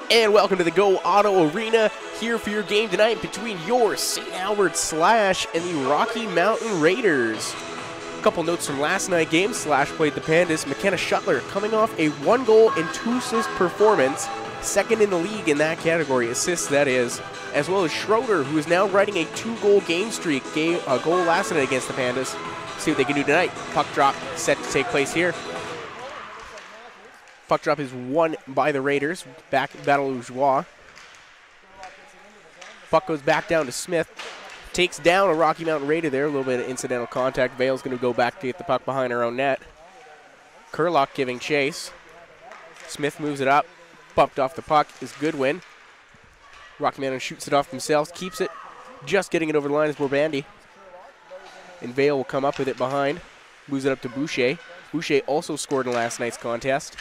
And welcome to the Go Auto Arena, here for your game tonight between your St. Albert Slash and the Rocky Mountain Raiders. A couple notes from last night's game. Slash played the Pandas. McKenna Shuttler coming off a 1-goal and 2-assist performance, second in the league in that category, assists that is, as well as Schroeder, who is now riding a 2-goal game streak, a goal last night against the Pandas. See what they can do tonight. Puck drop set to take place here. Puck drop is won by the Raiders. Back battle of Joie. Puck goes back down to Smith. Takes down a Rocky Mountain Raider there. A little bit of incidental contact. Vale's going to go back to get the puck behind her own net. Kurlock giving chase. Smith moves it up. Bumped off the puck is Goodwin. Rocky Mountain shoots it off themselves. Keeps it. Just getting it over the line is Borbandy. And Vale will come up with it behind. Moves it up to Boucher. Boucher also scored in last night's contest.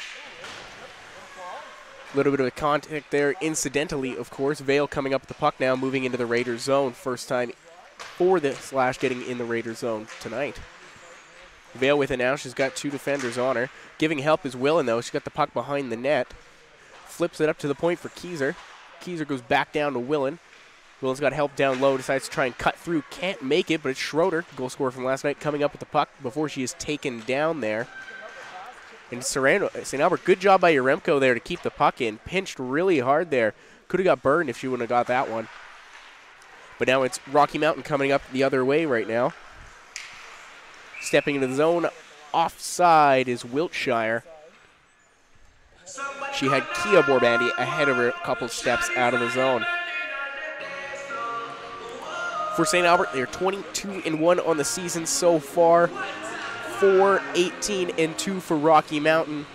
A little bit of a contact there, incidentally, of course. Vale coming up with the puck now, moving into the Raiders zone. First time for the Slash getting in the Raiders zone tonight. Vale with it now. She's got two defenders on her. Giving help is Willen, though. She's got the puck behind the net. Flips it up to the point for Keyser. Keyser goes back down to Willen. Willen's got help down low, decides to try and cut through. Can't make it, but it's Schroeder, goal scorer from last night, coming up with the puck before she is taken down there. And St. Albert, good job by Yaremko there to keep the puck in. Pinched really hard there. Could have got burned if she wouldn't have got that one. But now it's Rocky Mountain coming up the other way right now. Stepping into the zone, offside is Wiltshire. She had Kia Borbandy ahead of her a couple steps out of the zone. For St. Albert, they're 22-1 on the season so far. 4-18-2 for Rocky Mountain.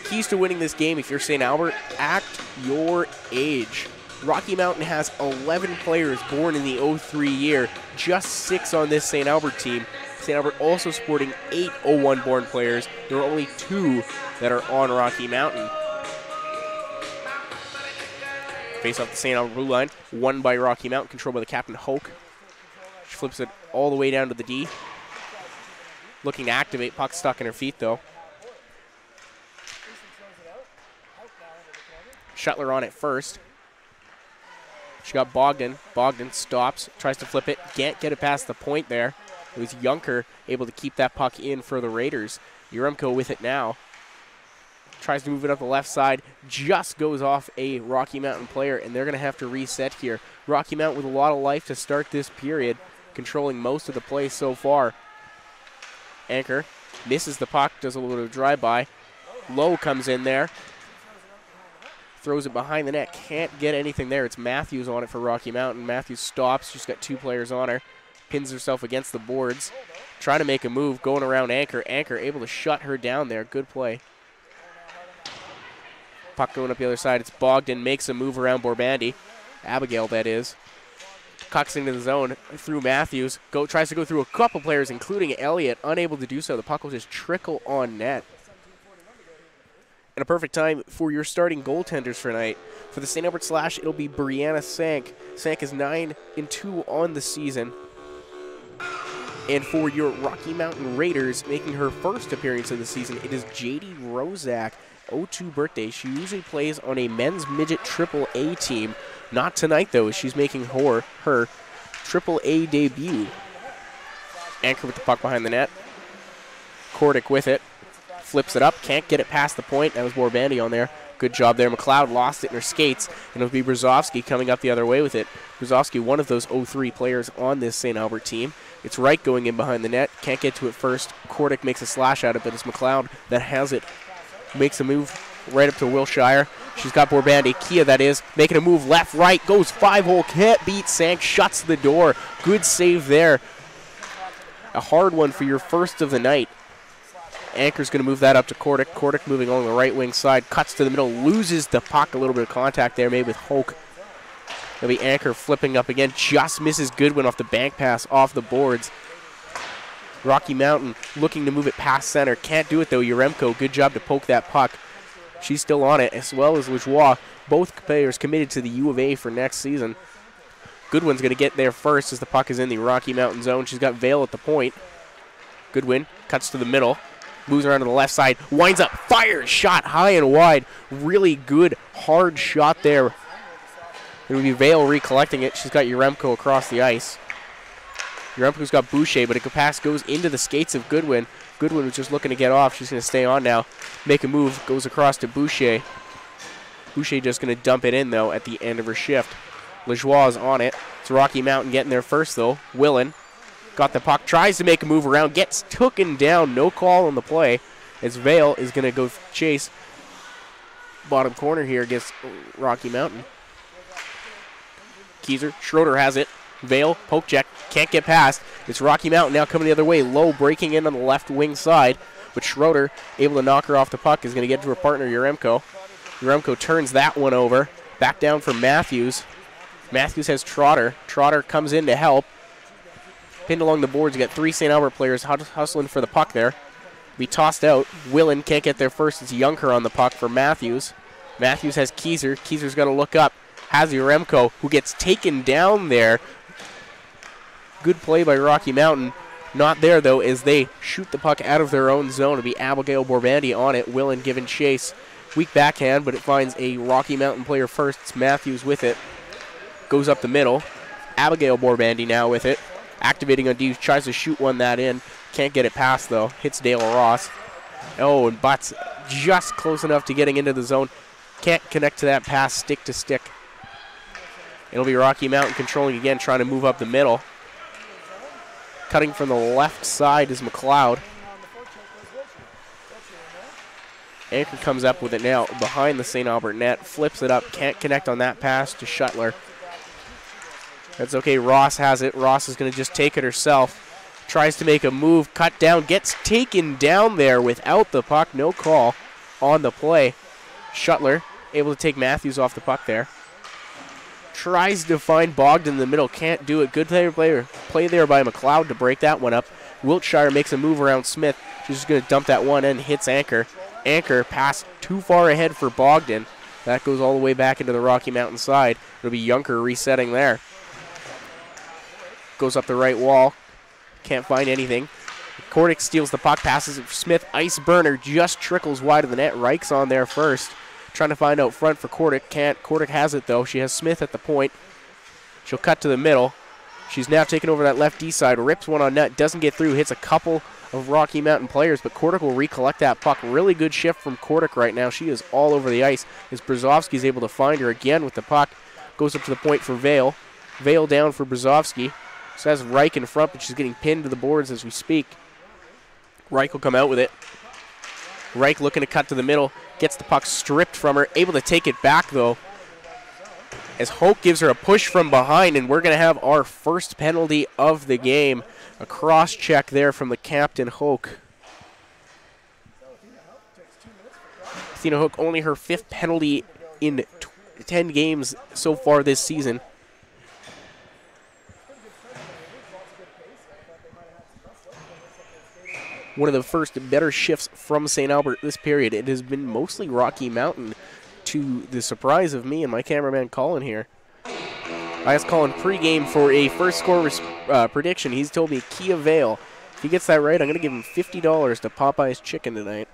Keys to winning this game, if you're St. Albert, act your age. Rocky Mountain has 11 players born in the 03 year, just 6 on this St. Albert team. St. Albert also sporting 8 01 born players. There are only 2 that are on Rocky Mountain. Face off the St. Albert blue line, won by Rocky Mountain, controlled by the captain, Hoke. She flips it all the way down to the D. Looking to activate, puck stuck in her feet though. Shuttler on it first. She got Bogdan. Bogdan stops, tries to flip it, can't get it past the point there. It was Junker able to keep that puck in for the Raiders. Yaremko with it now. Tries to move it up the left side, just goes off a Rocky Mountain player, and they're going to have to reset here. Rocky Mountain with a lot of life to start this period, controlling most of the play so far. Anchor misses the puck, does a little bit of drive-by. Lowe comes in there, throws it behind the net, can't get anything there. It's Matthews on it for Rocky Mountain. Matthews stops, she's got 2 players on her, pins herself against the boards, trying to make a move, going around Anchor. Anchor able to shut her down there, good play. Puck going up the other side, it's Bogdan, makes a move around Borbandy. Abigail, that is. Cucks into the zone through Matthews. Tries to go through a couple players, including Elliott. Unable to do so. The puck will just trickle on net. And a perfect time for your starting goaltenders for tonight. For the St. Albert Slash, it'll be Brianna Sank. Sank is 9-2 on the season. And for your Rocky Mountain Raiders, making her first appearance of the season, it is JD Rozak. 02 birthday. She usually plays on a men's midget AAA team. Not tonight, though. She's making her AAA debut. Anchor with the puck behind the net. Kordick with it. Flips it up. Can't get it past the point. That was Borbandy on there. Good job there. McLeod lost it in her skates. And it'll be Brzozowski coming up the other way with it. Brzozowski, one of those 03 players on this St. Albert team. It's Wright going in behind the net. Can't get to it first. Kordick makes a slash at it, but it's McLeod that has it. Makes a move right up to Wilshire. She's got Borbandy. Kia, that is, making a move left, right, goes 5-hole, can't beat Sank, shuts the door. Good save there. A hard one for your first of the night. Anchor's going to move that up to Kordick. Kordick moving along the right wing side, cuts to the middle, loses the puck. A little bit of contact there made with Hoke. It'll be Anchor flipping up again, just misses Goodwin off the bank pass off the boards. Rocky Mountain looking to move it past center. Can't do it, though. Yaremko, good job to poke that puck. She's still on it, as well as Lajoie. Both players committed to the U of A for next season. Goodwin's going to get there first as the puck is in the Rocky Mountain zone. She's got Vale at the point. Goodwin cuts to the middle. Moves around to the left side, winds up, fires, shot high and wide. Really good, hard shot there. It would be Vale recollecting it. She's got Yaremko across the ice. Yaremko's got Boucher, but a pass goes into the skates of Goodwin. Goodwin was just looking to get off. She's going to stay on now. Make a move, goes across to Boucher. Boucher just going to dump it in, though, at the end of her shift. Lajoie is on it. It's Rocky Mountain getting there first, though. Willen got the puck, tries to make a move around, gets taken down. No call on the play as Vale is going to go chase bottom corner here against Rocky Mountain. Keyser, Schroeder has it. Vale, poke check, can't get past. It's Rocky Mountain now coming the other way. Low breaking in on the left wing side, but Schroeder able to knock her off the puck, is going to get to her partner, Yaremko. Yaremko turns that one over. Back down for Matthews. Matthews has Trotter. Trotter comes in to help. Pinned along the boards. You got 3 St. Albert players hustling for the puck there. Be tossed out. Willen can't get there first. It's Junker on the puck for Matthews. Matthews has Keyser. Keyser's got to look up. Has Yaremko, who gets taken down there. Good play by Rocky Mountain. Not there, though, as they shoot the puck out of their own zone. It'll be Abigail Borbandi on it. Willen giving chase. Weak backhand, but it finds a Rocky Mountain player first. It's Matthews with it. Goes up the middle. Abigail Borbandi now with it. Activating on D. Tries to shoot one that in. Can't get it past, though. Hits Dale Ross. Oh, and Butts just close enough to getting into the zone. Can't connect to that pass stick to stick. It'll be Rocky Mountain controlling again, trying to move up the middle. Cutting from the left side is McLeod. Anchor comes up with it now behind the St. Albert net. Flips it up. Can't connect on that pass to Shuttler. That's okay. Ross has it. Ross is going to just take it herself. Tries to make a move. Cut down. Gets taken down there without the puck. No call on the play. Shuttler able to take Matthews off the puck there. Tries to find Bogdan in the middle. Can't do it. Good play there by McLeod to break that one up. Wiltshire makes a move around Smith. She's just going to dump that one in. Hits Anchor. Anchor passed too far ahead for Bogdan. That goes all the way back into the Rocky Mountain side. It'll be Junker resetting there. Goes up the right wall. Can't find anything. Kordick steals the puck. Passes it for Smith. Ice burner just trickles wide of the net. Reich's on there first. Trying to find out front for Kordick. Can't. Kordick has it, though. She has Smith at the point. She'll cut to the middle. She's now taking over that left D side. Rips one on net. Doesn't get through. Hits a couple of Rocky Mountain players, but Kordick will recollect that puck. Really good shift from Kordick right now. She is all over the ice as Brzezowski's able to find her again with the puck. Goes up to the point for Vale. Vale down for Brzezowski. So has Reich in front, but she's getting pinned to the boards as we speak. Reich will come out with it. Reich looking to cut to the middle. Gets the puck stripped from her. Able to take it back, though, as Hoke gives her a push from behind, and we're going to have our first penalty of the game. A cross-check there from the captain, Hoke. Athena Hoke, only her 5th penalty in 10 games so far this season. One of the first better shifts from St. Albert this period. It has been mostly Rocky Mountain, to the surprise of me and my cameraman Colin here. I asked Colin pregame for a first score prediction. He's told me Kia Vale. If he gets that right, I'm going to give him $50 to Popeye's Chicken tonight.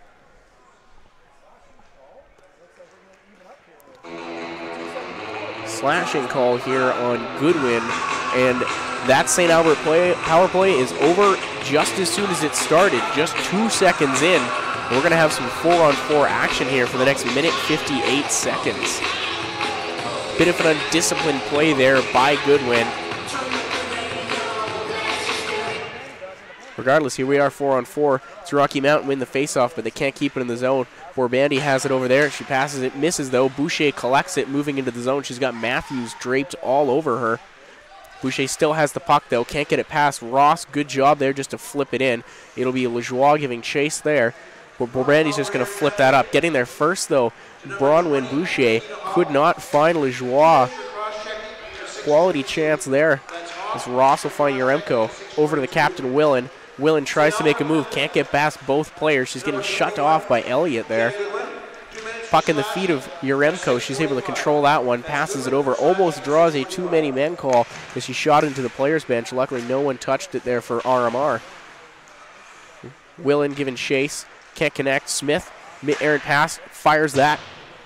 Slashing call here on Goodwin, and that St. Albert power play is over just as soon as it started, just 2 seconds in. We're going to have some 4-on-4 action here for the next minute 58 seconds. Bit of an undisciplined play there by Goodwin. Regardless, here we are 4-on-4. It's Rocky Mountain win the faceoff, but they can't keep it in the zone. Borbandi has it over there. She passes it, misses though. Boucher collects it, moving into the zone. She's got Matthews draped all over her. Boucher still has the puck, though. Can't get it past Ross. Good job there just to flip it in. It'll be Lajoie giving chase there. But Borbandi's just going to flip that up. Getting there first, though, Bronwyn Boucher could not find Lajoie. Quality chance there as Ross will find Yaremko. Over to the captain, Willen. Willen tries to make a move. Can't get past both players. She's getting shut off by Elliott there. Puck in the feet of Yaremko. She's able to control that one. Passes it over. Almost draws a too-many-men call as she shot into the players' bench. Luckily, no one touched it there for RMR. Willen giving chase. Can't connect. Smith, mid-errant pass, fires that.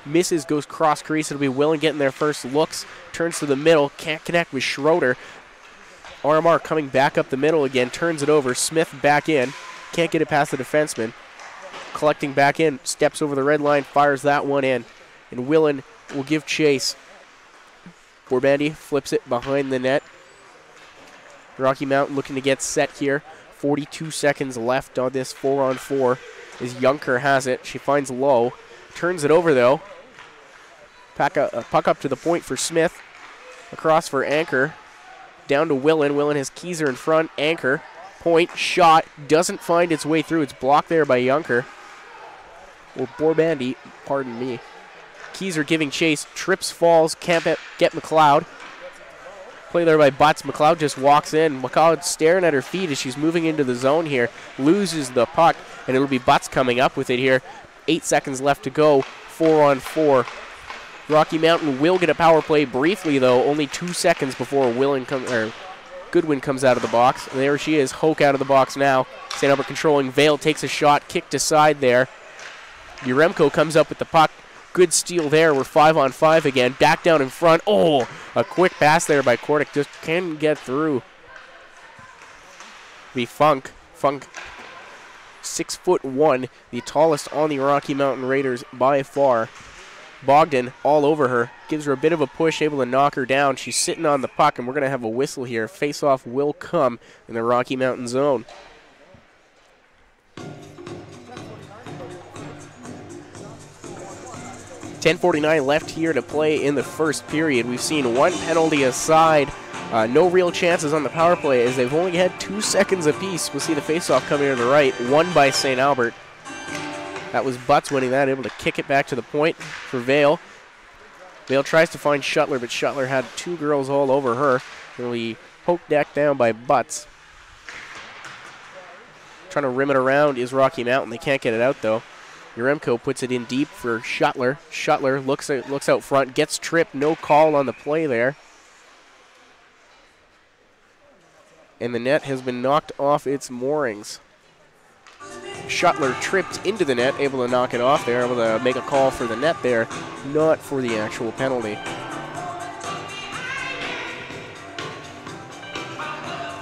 Misses, goes cross crease. It'll be Willen getting their first looks. Turns to the middle. Can't connect with Schroeder. RMR coming back up the middle again. Turns it over. Smith back in. Can't get it past the defenseman. Collecting back in. Steps over the red line. Fires that one in. And Willen will give chase. Borbandi flips it behind the net. Rocky Mountain looking to get set here. 42 seconds left on this 4-on-4 as Junker has it. She finds Lowe. Turns it over, though. Puck up to the point for Smith. Across for Anchor. Down to Willen. Willen has Keyser in front. Anchor. Point. Shot. Doesn't find its way through. It's blocked there by Junker. Or Borbandi. Pardon me. Keyser giving chase. Trips, falls. Can't get McLeod. Play there by Butts. McLeod just walks in. McLeod staring at her feet as she's moving into the zone here. Loses the puck. And it'll be Butts coming up with it here. 8 seconds left to go. 4-on-4. Rocky Mountain will get a power play briefly, though. Only 2 seconds before Goodwin comes out of the box. And there she is. Hoke out of the box now. St. Albert controlling. Vale takes a shot. Kicked aside there. Uremko comes up with the puck. Good steal there. We're 5-on-5 again. Back down in front. Oh, a quick pass there by Kordic. Just can't get through. Be Funk. 6'1", the tallest on the Rocky Mountain Raiders by far. Bogdan all over her, gives her a bit of a push, able to knock her down. She's sitting on the puck, and we're going to have a whistle here. Face-off will come in the Rocky Mountain zone. .10:49 left here to play in the first period. We've seen one penalty aside. No real chances on the power play as they've only had 2 seconds apiece. We'll see the faceoff coming to the right, won by St. Albert. That was Butts winning that, able to kick it back to the point for Vale. Vale tries to find Shuttler, but Shuttler had 2 girls all over her. It'll be poked back down by Butts. Trying to rim it around is Rocky Mountain. They can't get it out, though. Uremko puts it in deep for Shuttler. Shuttler looks out front, gets tripped, no call on the play there. And the net has been knocked off its moorings. Shuttler tripped into the net, able to knock it off there, able to make a call for the net there, not for the actual penalty.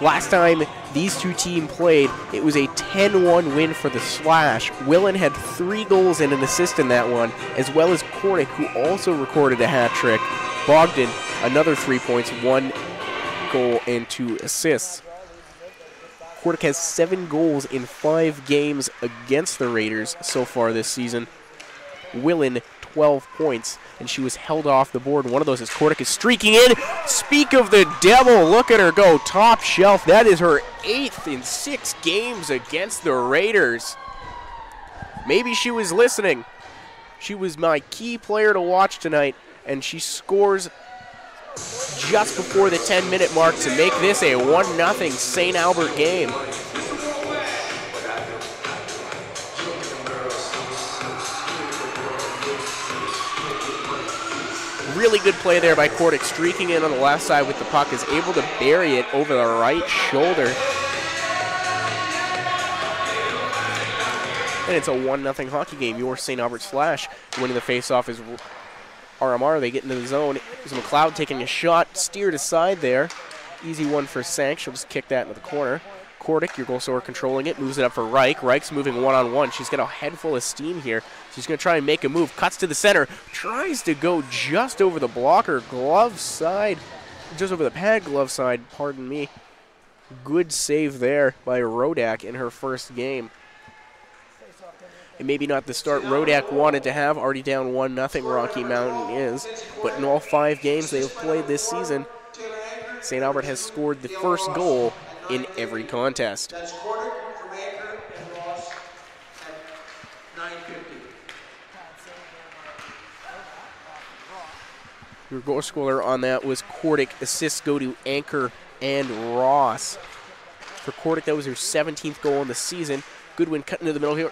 Last time these two teams played, it was a 10-1 win for the Slash. Willen had 3 goals and an assist in that one, as well as Kordic, who also recorded a hat trick. Bogdan, another 3 points, 1 goal and 2 assists. Kordic has 7 goals in 5 games against the Raiders so far this season. Willen, 12 points, and she was held off the board. One of those is Kordic is streaking in. Speak of the devil, look at her go, top shelf. That is her 8th in 6 games against the Raiders. Maybe she was listening. She was my key player to watch tonight, and she scores just before the 10-minute mark to make this a 1-0 St. Albert game. Really good play there by Kordic, streaking in on the left side with the puck, is able to bury it over the right shoulder. And it's a 1-0 hockey game. Your St. Albert Slash winning the faceoff is RMR. They get into the zone. There's McLeod taking a shot, steered aside there. Easy one for Sank. She'll just kick that into the corner. Kordic, your goal scorer, controlling it, moves it up for Reich. Reich's moving one-on-one. She's got a head full of steam here. She's going to try and make a move. Cuts to the center. Tries to go just over the blocker. Glove side. Just over the pad glove side, pardon me. Good save there by Rodak in her first game. And maybe not the start Rodak wanted to have. Already down 1-0 Rocky Mountain is. But in all 5 games they have played this season, St. Albert has scored the first goal in every contest. That's Kordic from Anchor and Ross at 9:50. Your goal scorer on that was Kordic. Assists go to Anchor and Ross. For Kordic, that was her 17th goal in the season. Goodwin cutting to the middle here.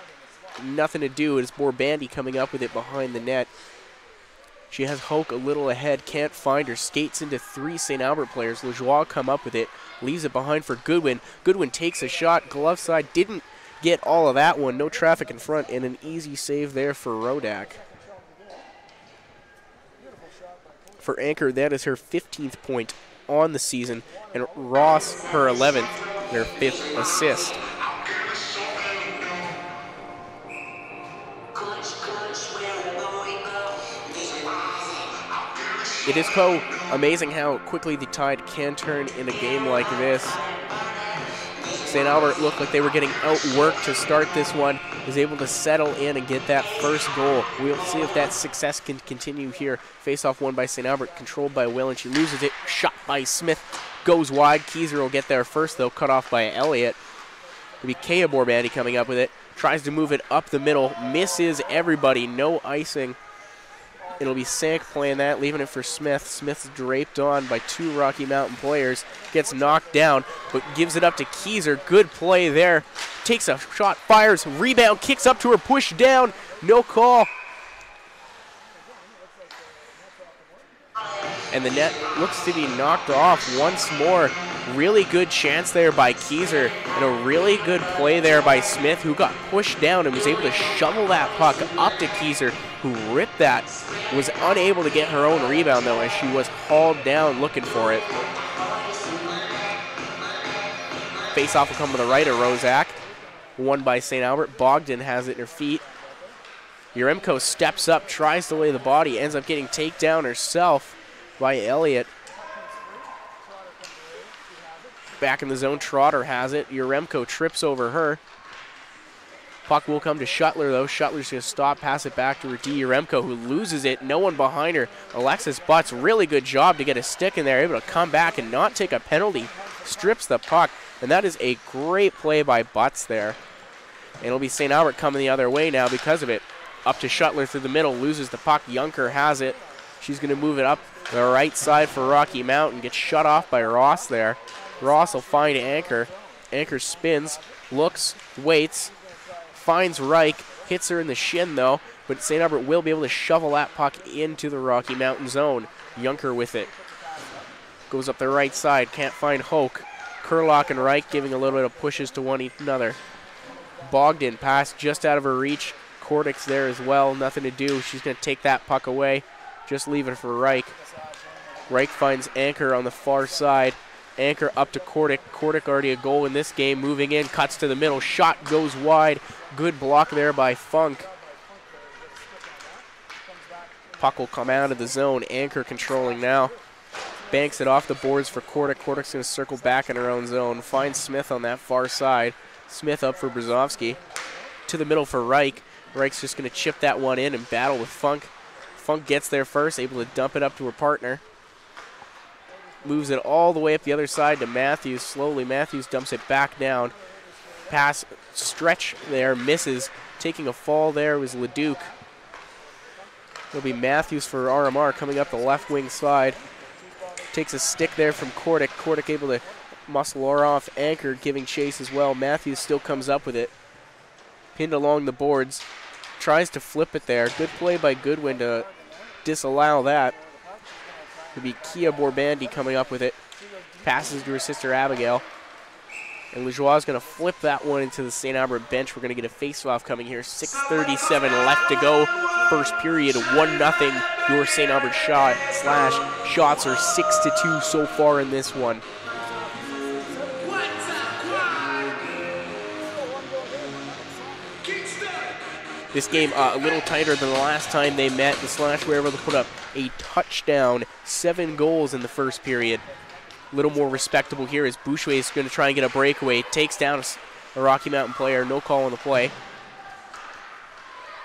Nothing to do. It is Borbandi coming up with it behind the net. She has Hoke a little ahead, can't find her, skates into 3 St. Albert players. Lajoie come up with it, leaves it behind for Goodwin. Goodwin takes a shot, glove side, didn't get all of that one. No traffic in front, and an easy save there for Rodak. For Anchor, that is her 15th point on the season, and Ross her 11th, their 5th assist. It is so amazing how quickly the tide can turn in a game like this. St. Albert looked like they were getting outworked to start this one, is able to settle in and get that first goal. We'll see if that success can continue here. Face-off won by St. Albert, controlled by Will, and she loses it. Shot by Smith, goes wide. Keyser will get there first, though, cut off by Elliott. It'll be Kea Borbandi coming up with it. Tries to move it up the middle, misses everybody, no icing. It'll be Sank playing that, leaving it for Smith. Smith's draped on by 2 Rocky Mountain players. Gets knocked down, but gives it up to Keyser. Good play there. Takes a shot, fires, rebound, kicks up to her, push down. No call. And the net looks to be knocked off once more. Really good chance there by Keyser, and a really good play there by Smith, who got pushed down and was able to shovel that puck up to Keyser, who ripped that. Was unable to get her own rebound, though, as she was hauled down looking for it. Face-off will come to the right of Rozak. Won by St. Albert. Bogdan has it in her feet. Yaremko steps up, tries to lay the body, ends up getting taken down herself by Elliott. Back in the zone, Trotter has it. Yaremko trips over her. Puck will come to Shuttler, though. Shuttler's going to stop, pass it back to Rudi Yaremko, who loses it. No one behind her. Alexis Butts, really good job to get a stick in there, able to come back and not take a penalty. Strips the puck, and that is a great play by Butts there. And it'll be St. Albert coming the other way now because of it. Up to Shuttler through the middle, loses the puck. Junker has it. She's going to move it up the right side for Rocky Mountain. Gets shut off by Ross there. Ross will find Anchor. Anchor spins, looks, waits, finds Reich, hits her in the shin though, but St. Albert will be able to shovel that puck into the Rocky Mountain zone. Junker with it. Goes up the right side, can't find Hoke. Kurlock and Reich giving a little bit of pushes to one another. Bogdan pass just out of her reach. Cordick's there as well, nothing to do. She's going to take that puck away. Just leave it for Reich. Reich finds Anchor on the far side. Anchor up to Cordick. Cordick already a goal in this game. Moving in, cuts to the middle. Shot goes wide. Good block there by Funk. Puck will come out of the zone. Anchor controlling now. Banks it off the boards for Cordick. Cordick's going to circle back in her own zone. Finds Smith on that far side. Smith up for Brzezowski. To the middle for Reich. Reich's just going to chip that one in and battle with Funk. Funk gets there first, able to dump it up to her partner. Moves it all the way up the other side to Matthews. Slowly, Matthews dumps it back down. Pass, stretch there, misses. Taking a fall there was Leduc. It'll be Matthews for RMR coming up the left wing side. Takes a stick there from Cordick. Cordick able to muscle her off. Anchor giving chase as well. Matthews still comes up with it. Pinned along the boards. Tries to flip it there. Good play by Goodwin to disallow that. It'll be Kea Borbandi coming up with it. Passes to her sister Abigail. And Lajoie is going to flip that one into the St. Albert bench. We're going to get a face-off coming here. 6:37 left to go. First period, 1-0. Your St. Albert shots are 6-2 so far in this one. This game a little tighter than the last time they met. The Slash were able to put up a touchdown, 7 goals in the first period. A little more respectable here as Boucher is going to try and get a breakaway. Takes down a Rocky Mountain player. No call on the play.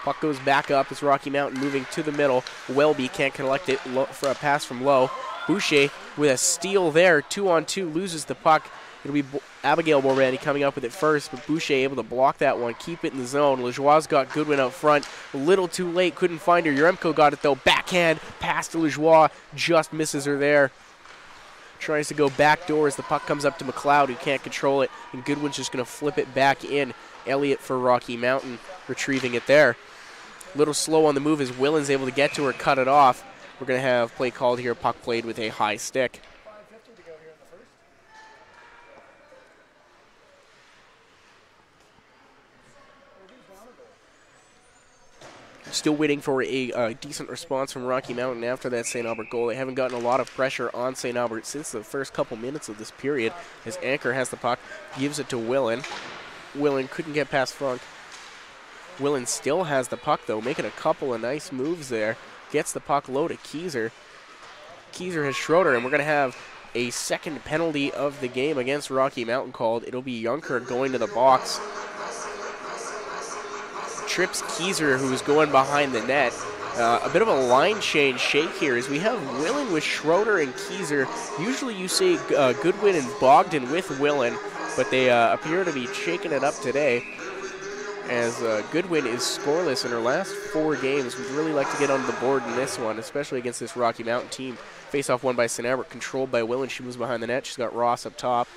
Puck goes back up as Rocky Mountain moving to the middle. Welby can't collect it for a pass from Lowe. Boucher with a steal there. 2-on-2 loses the puck. It'll be Abigail Borbandi coming up with it first, but Boucher able to block that one, keep it in the zone. Lajoie's got Goodwin out front. A little too late, couldn't find her. Yaremko got it though. Backhand, pass to Lajoie, just misses her there. Tries to go back door as the puck comes up to McLeod, who can't control it, and Goodwin's just going to flip it back in. Elliott for Rocky Mountain, retrieving it there. A little slow on the move as Willen's able to get to her, cut it off. We're going to have play called here. Puck played with a high stick. Still waiting for a decent response from Rocky Mountain after that St. Albert goal. They haven't gotten a lot of pressure on St. Albert since the first couple minutes of this period, as Anchor has the puck, gives it to Willen. Willen couldn't get past Funk. Willen still has the puck, though, making a couple of nice moves there. Gets the puck low to Keyser. Keyser has Schroeder, and we're going to have a second penalty of the game against Rocky Mountain called. It'll be Junker going to the box. Trips Keyser, who's going behind the net. A bit of a line change shake here as we have Willen with Schroeder and Keyser. Usually you say Goodwin and Bogdan with Willen, but they appear to be shaking it up today as Goodwin is scoreless in her last 4 games. We'd really like to get on the board in this one, especially against this Rocky Mountain team. Face-off won by St. Albert, controlled by Willen. She moves behind the net. She's got Ross up top.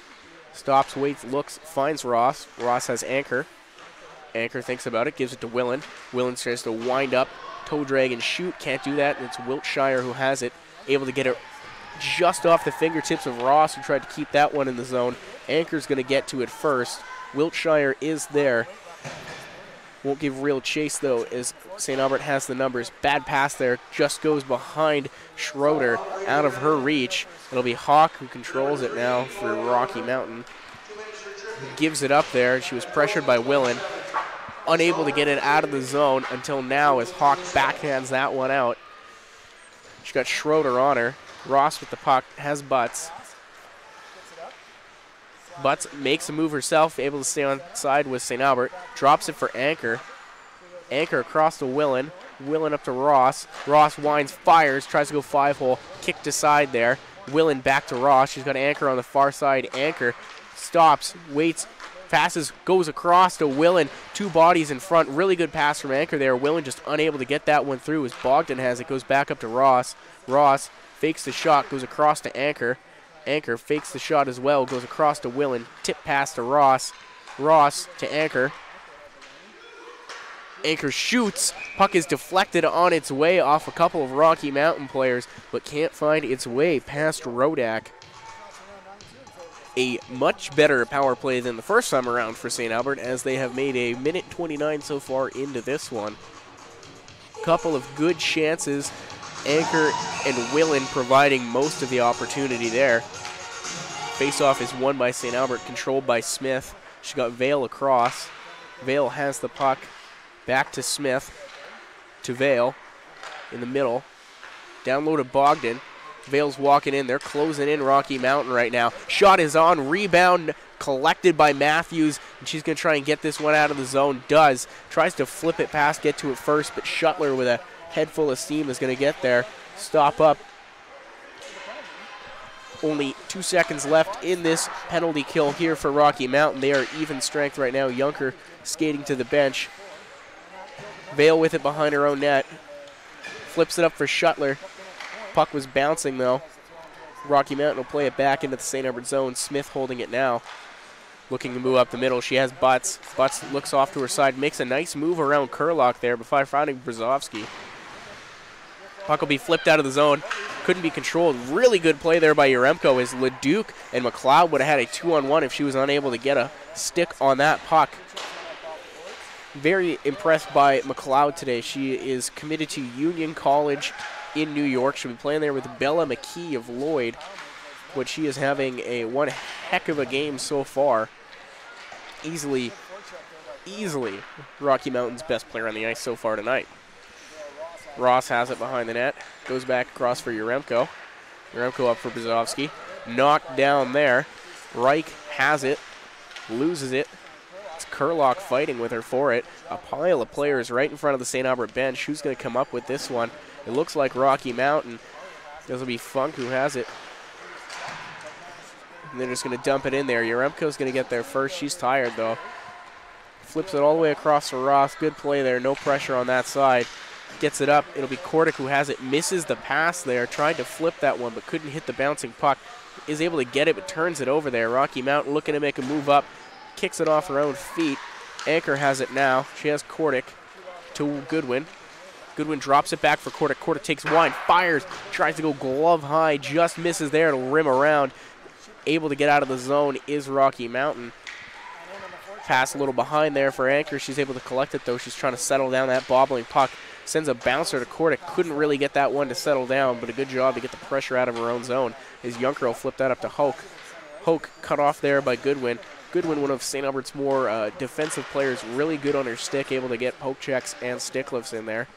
Stops, waits, looks, finds Ross. Ross has Anchor. Anchor thinks about it, gives it to Willen. Willen tries to wind up, toe drag and shoot. Can't do that, and it's Wiltshire who has it. Able to get it just off the fingertips of Ross, who tried to keep that one in the zone. Anchor's going to get to it first. Wiltshire is there. Won't give real chase, though, as St. Albert has the numbers. Bad pass there, just goes behind Schroeder, out of her reach. It'll be Hawk who controls it now for Rocky Mountain. Gives it up there. She was pressured by Willen. Unable to get it out of the zone until now as Hawk backhands that one out. She got Schroeder on her. Ross with the puck, has Butts. Butts makes a move herself, able to stay on side with St. Albert. Drops it for Anchor. Anchor across to Willen. Willen up to Ross. Ross winds, fires, tries to go 5-hole. Kicked aside there. Willen back to Ross. She's got Anchor on the far side. Anchor stops, waits, passes, goes across to Willen. 2 bodies in front. Really good pass from Anchor there. Willen just unable to get that one through as Bogdan has it. Goes back up to Ross. Ross fakes the shot, goes across to Anchor. Anchor fakes the shot as well, goes across to Willen. Tip pass to Ross. Ross to Anchor. Anchor shoots. Puck is deflected on its way off a couple of Rocky Mountain players, but can't find its way past Rodak. A much better power play than the first time around for St. Albert, as they have made a minute 29 so far into this one. Couple of good chances. Anchor and Willen providing most of the opportunity there. Face-off is won by St. Albert, controlled by Smith. She got Vale across. Vale has the puck. Back to Smith. To Vale. In the middle. Down low to Bogdan. Vale's walking in. They're closing in Rocky Mountain right now. Shot is on. Rebound collected by Matthews. And she's going to try and get this one out of the zone. Does. Tries to flip it past, get to it first. But Shuttler with a head full of steam is going to get there. Stop up. Only 2 seconds left in this penalty kill here for Rocky Mountain. They are even strength right now. Junker skating to the bench. Vale with it behind her own net. Flips it up for Shuttler. Puck was bouncing, though. Rocky Mountain will play it back into the St. Albert zone. Smith holding it now. Looking to move up the middle. She has Butts. Butts looks off to her side. Makes a nice move around Kurlock there before finding Brzezowski. Puck will be flipped out of the zone. Couldn't be controlled. Really good play there by Yaremko as Leduc and McLeod would have had a 2-on-1 if she was unable to get a stick on that puck. Very impressed by McLeod today. She is committed to Union College in New York. She'll be playing there with Bella McKee of Lloyd, but she is having a one heck of a game so far. Easily Rocky Mountain's best player on the ice so far tonight. Ross has it behind the net. Goes back across for Yaremko. Yaremko up for Brzezowski. Knocked down there. Reich has it. Loses it. It's Kurlock fighting with her for it. A pile of players right in front of the St. Albert bench. Who's going to come up with this one? It looks like Rocky Mountain. This will be Funk who has it. And they're just going to dump it in there. Yaremko's going to get there first. She's tired, though. Flips it all the way across to Ross. Good play there. No pressure on that side. Gets it up. It'll be Kordic who has it. Misses the pass there. Tried to flip that one, but couldn't hit the bouncing puck. Is able to get it, but turns it over there. Rocky Mountain looking to make a move up. Kicks it off her own feet. Anchor has it now. She has Kordic to Goodwin. Goodwin drops it back for Kordic. Kordic takes one, fires, tries to go glove high, just misses there. It'll rim around. Able to get out of the zone is Rocky Mountain. Pass a little behind there for Anchor. She's able to collect it, though. She's trying to settle down that bobbling puck. sends a bouncer to Kordic. Couldn't really get that one to settle down, but a good job to get the pressure out of her own zone. As Junker will flip that up to Hoke. Hoke cut off there by Goodwin. Goodwin, one of St. Albert's more defensive players, really good on her stick, able to get poke checks and stick lifts in there.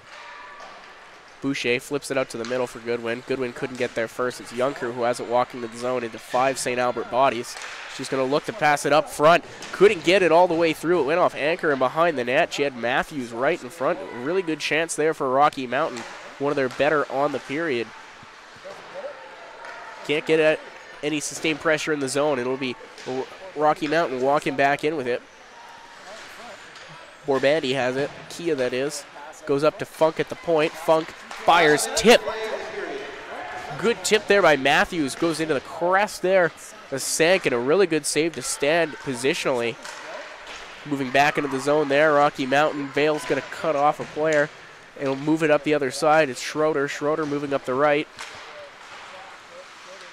Boucher flips it out to the middle for Goodwin. Goodwin couldn't get there first. It's Junker who has it walking to the zone into 5 St. Albert bodies. She's going to look to pass it up front. Couldn't get it all the way through. It went off anchor and behind the net. She had Matthews right in front. Really good chance there for Rocky Mountain. One of their better on the period. Can't get any sustained pressure in the zone. It'll be Rocky Mountain walking back in with it. Borbandi has it. Kia, that is. Goes up to Funk at the point. Funk fires. Tip. Good tip there by Matthews. Goes into the crest there. Sank, and a really good save to stand positionally. Moving back into the zone there. Rocky Mountain. Vale's going to cut off a player. And will move it up the other side. It's Schroeder. Schroeder moving up the right.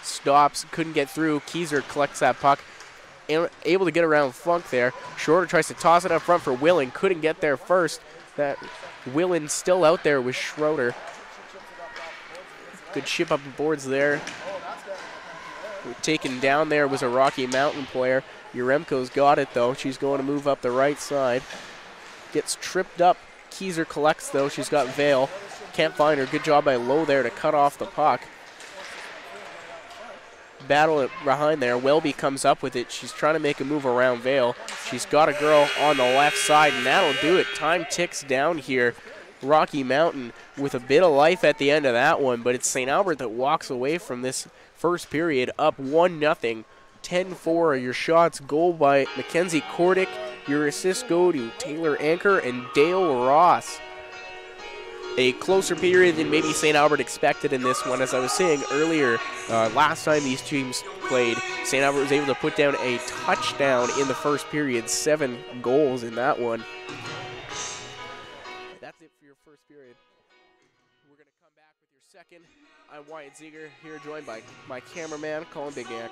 Stops. Couldn't get through. Keyser collects that puck. Able to get around Funk there. Schroeder tries to toss it up front for Willing. Couldn't get there first. That Willing still out there with Schroeder. Good chip up the boards there. Taken down there was a Rocky Mountain player. Uremko's got it though. She's going to move up the right side. Gets tripped up. Keyser collects though. She's got Vale. Can't find her. Good job by Lowe there to cut off the puck. Battle it behind there. Welby comes up with it. She's trying to make a move around Vale. She's got a girl on the left side, and that'll do it. Time ticks down here. Rocky Mountain with a bit of life at the end of that one, but it's St. Albert that walks away from this first period up 1-0. 10-4 your shots. Goal by Mackenzie Kordic. Your assists go to Taylor Anker and Dale Ross. A closer period than maybe St. Albert expected in this one. As I was saying earlier, last time these teams played, St. Albert was able to put down a touchdown in the first period. 7 goals in that one. That's it for your first period. We're going to come back with your second. I'm Wyatt Ziegler, here joined by my cameraman, Colin Bigack.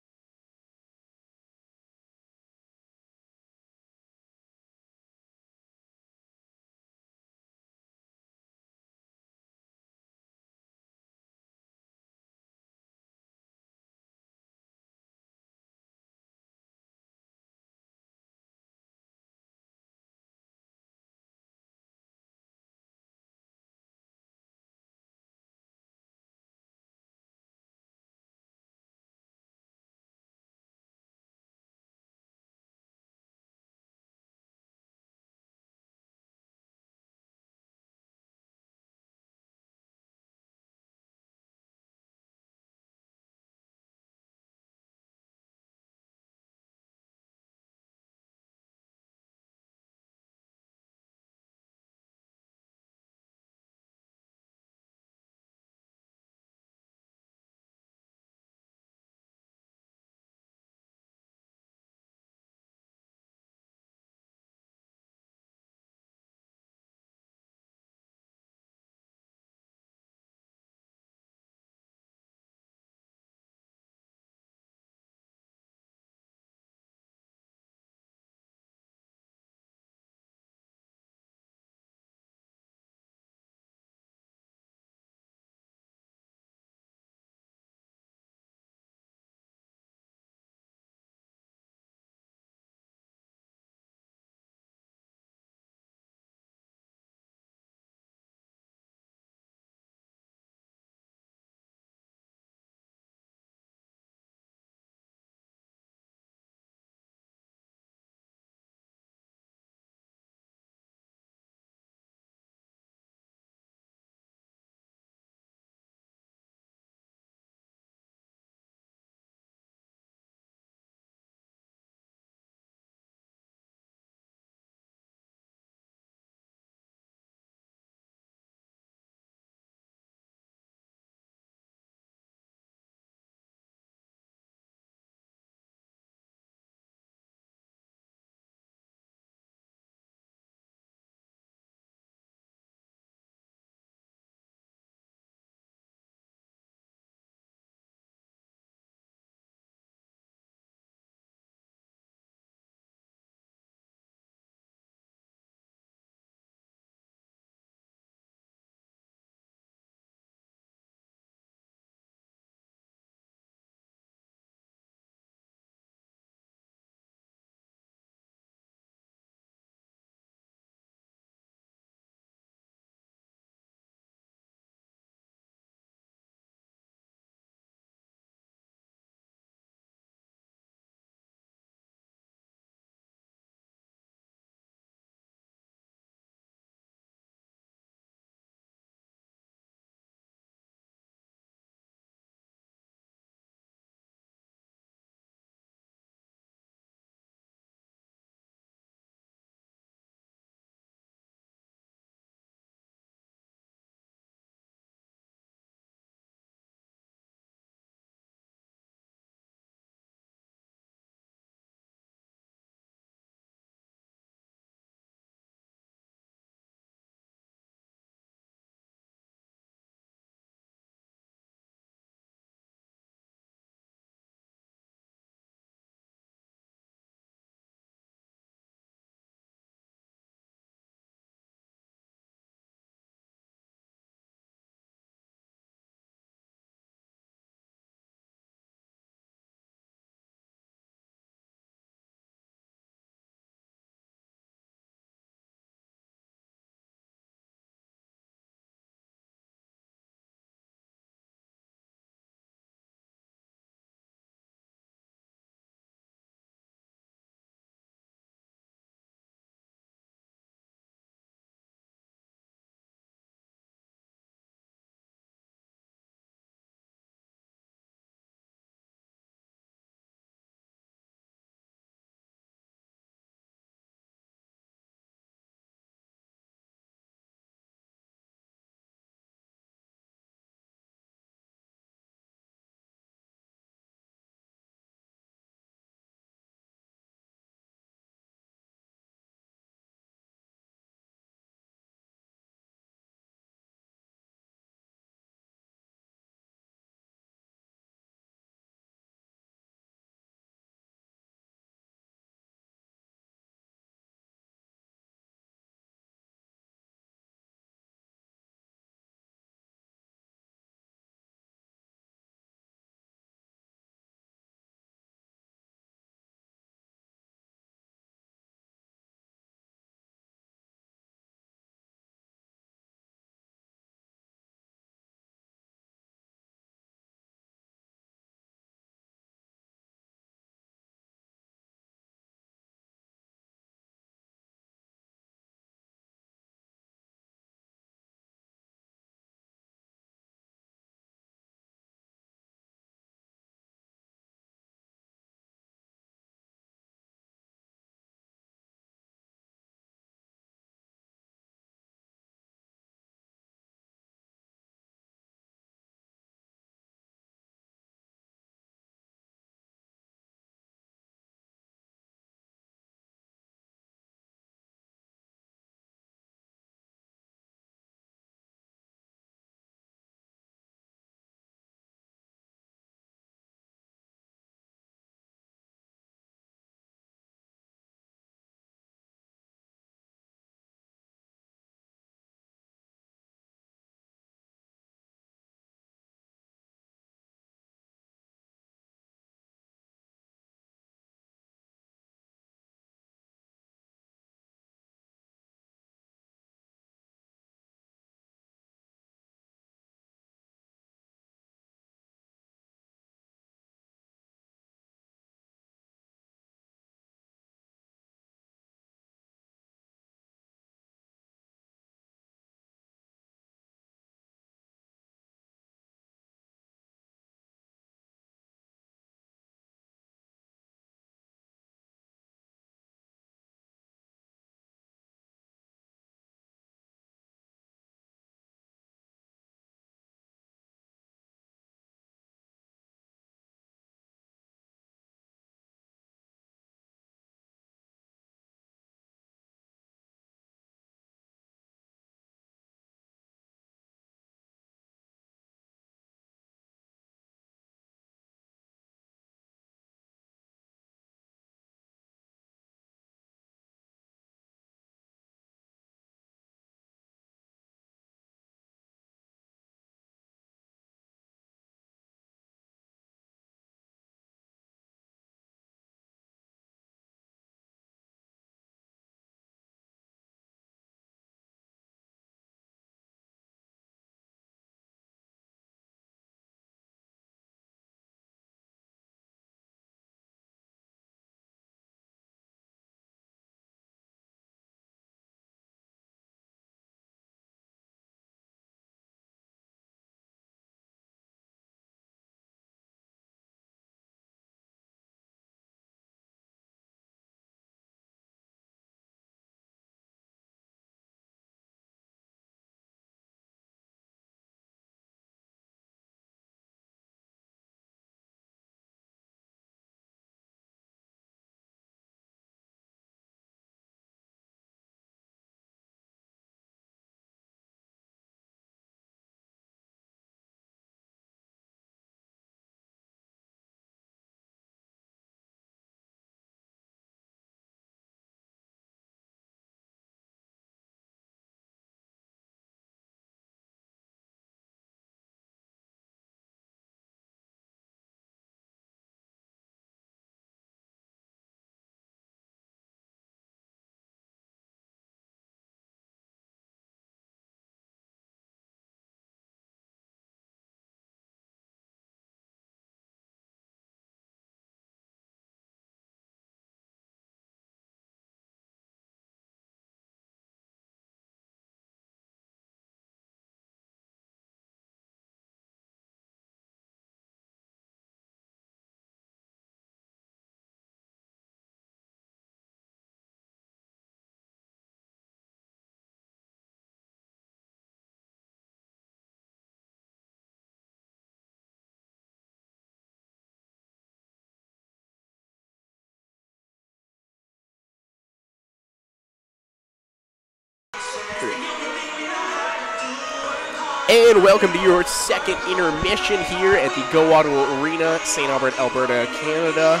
And welcome to your second intermission here at the Go Ottawa Arena, St. Albert, Alberta, Canada.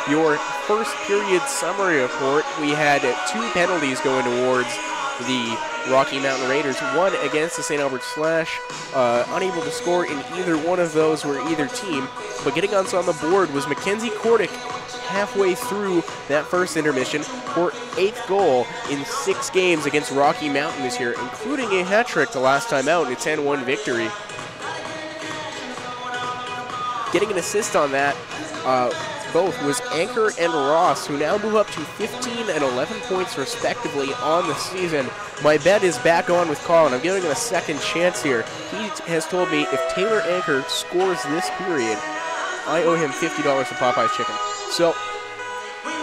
Your first period summary report, we had 2 penalties going towards the Rocky Mountain Raiders. One against the St. Albert Slash, unable to score in either one of those were either team. But getting us on the board was Mackenzie Kordick halfway through that first intermission for 8th goal in 6 games against Rocky Mountain this year, including a hat trick the last time out in a 10-1 victory. Getting an assist on that, both was Anchor and Ross, who now move up to 15 and 11 points respectively on the season. My bet is back on with Colin. I'm giving him a second chance here. He has told me if Taylor Anchor scores this period, I owe him $50 for Popeye's Chicken. So,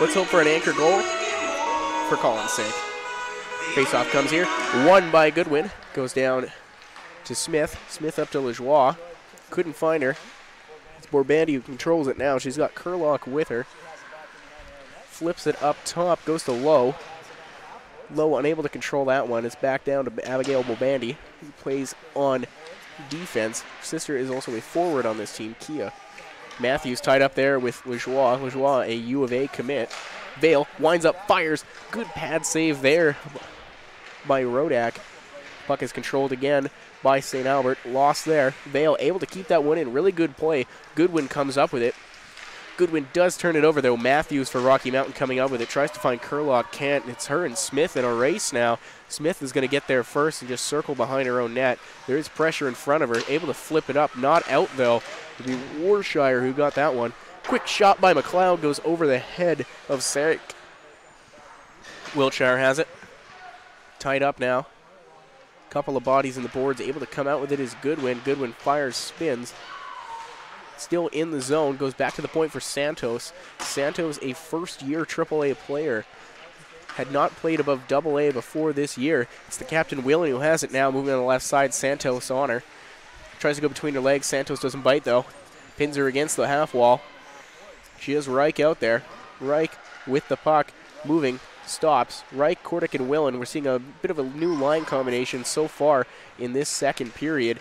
let's hope for an Anchor goal for Colin's sake. Face-off comes here. Won by Goodwin. Goes down to Smith. Smith up to Lajoie. Couldn't find her. It's Borbandi who controls it now. She's got Kurlock with her. Flips it up top. Goes to Lowe. Lowe unable to control that one. It's back down to Abigail Borbandi, who plays on defense. Her sister is also a forward on this team, Kia. Matthews tied up there with Lajoie. Lajoie, a U of A commit. Vale winds up, fires. Good pad save there by Rodak. Puck is controlled again by St. Albert. Lost there. Vale able to keep that one in. Really good play. Goodwin comes up with it. Goodwin does turn it over, though. Matthews for Rocky Mountain coming up with it. Tries to find Kurlock. Can't. It's her and Smith in a race now. Smith is going to get there first and just circle behind her own net. There is pressure in front of her. Able to flip it up. Not out, though. It'll be Warshire who got that one. Quick shot by McLeod goes over the head of Sarek. Wiltshire has it. Tied up now. Couple of bodies in the boards. Able to come out with it is Goodwin. Goodwin fires, spins. Still in the zone. Goes back to the point for Santos. Santos, a first-year AAA player. Had not played above AA before this year. It's the captain, Willen, who has it now. Moving on the left side, Santos on her. Tries to go between her legs. Santos doesn't bite, though. Pins her against the half wall. She has Reich out there. Reich with the puck. Moving. Stops. Reich, Kordick, and Willen. We're seeing a bit of a new line combination so far in this second period.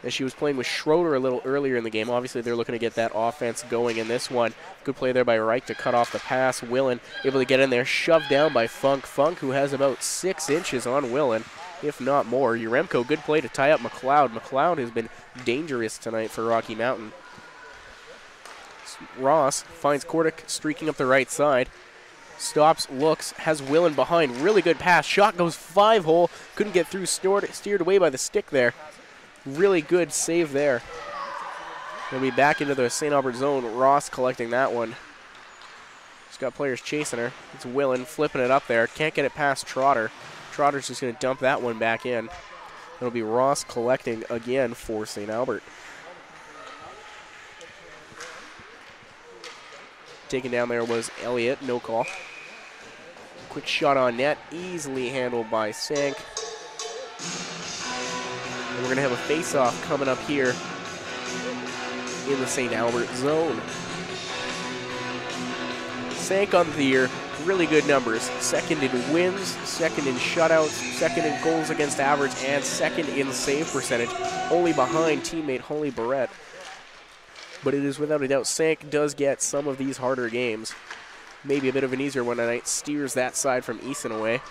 As she was playing with Schroeder a little earlier in the game. Obviously, they're looking to get that offense going in this one. Good play there by Reich to cut off the pass. Willen able to get in there. Shoved down by Funk. Funk, who has about 6 inches on Willen, if not more. Uremko, good play to tie up McLeod. McLeod has been dangerous tonight for Rocky Mountain. Ross finds Kordick streaking up the right side. Stops, looks, has Willen behind. Really good pass. Shot goes 5-hole. Couldn't get through. Steered away by the stick there. Really good save there. He'll be back into the St. Albert zone. Ross collecting that one. She's got players chasing her. It's Willen flipping it up there. Can't get it past Trotter. Trotter's just going to dump that one back in. It'll be Ross collecting again for St. Albert. Taken down there was Elliott. No call. Quick shot on net. Easily handled by Sank. And we're going to have a face-off coming up here in the St. Albert zone. Sank on the year, really good numbers. Second in wins, second in shutouts, second in goals against average, and second in save percentage, only behind teammate Holly Barrett. But it is without a doubt, Sank does get some of these harder games. Maybe a bit of an easier one tonight. Steers that side from Easton away.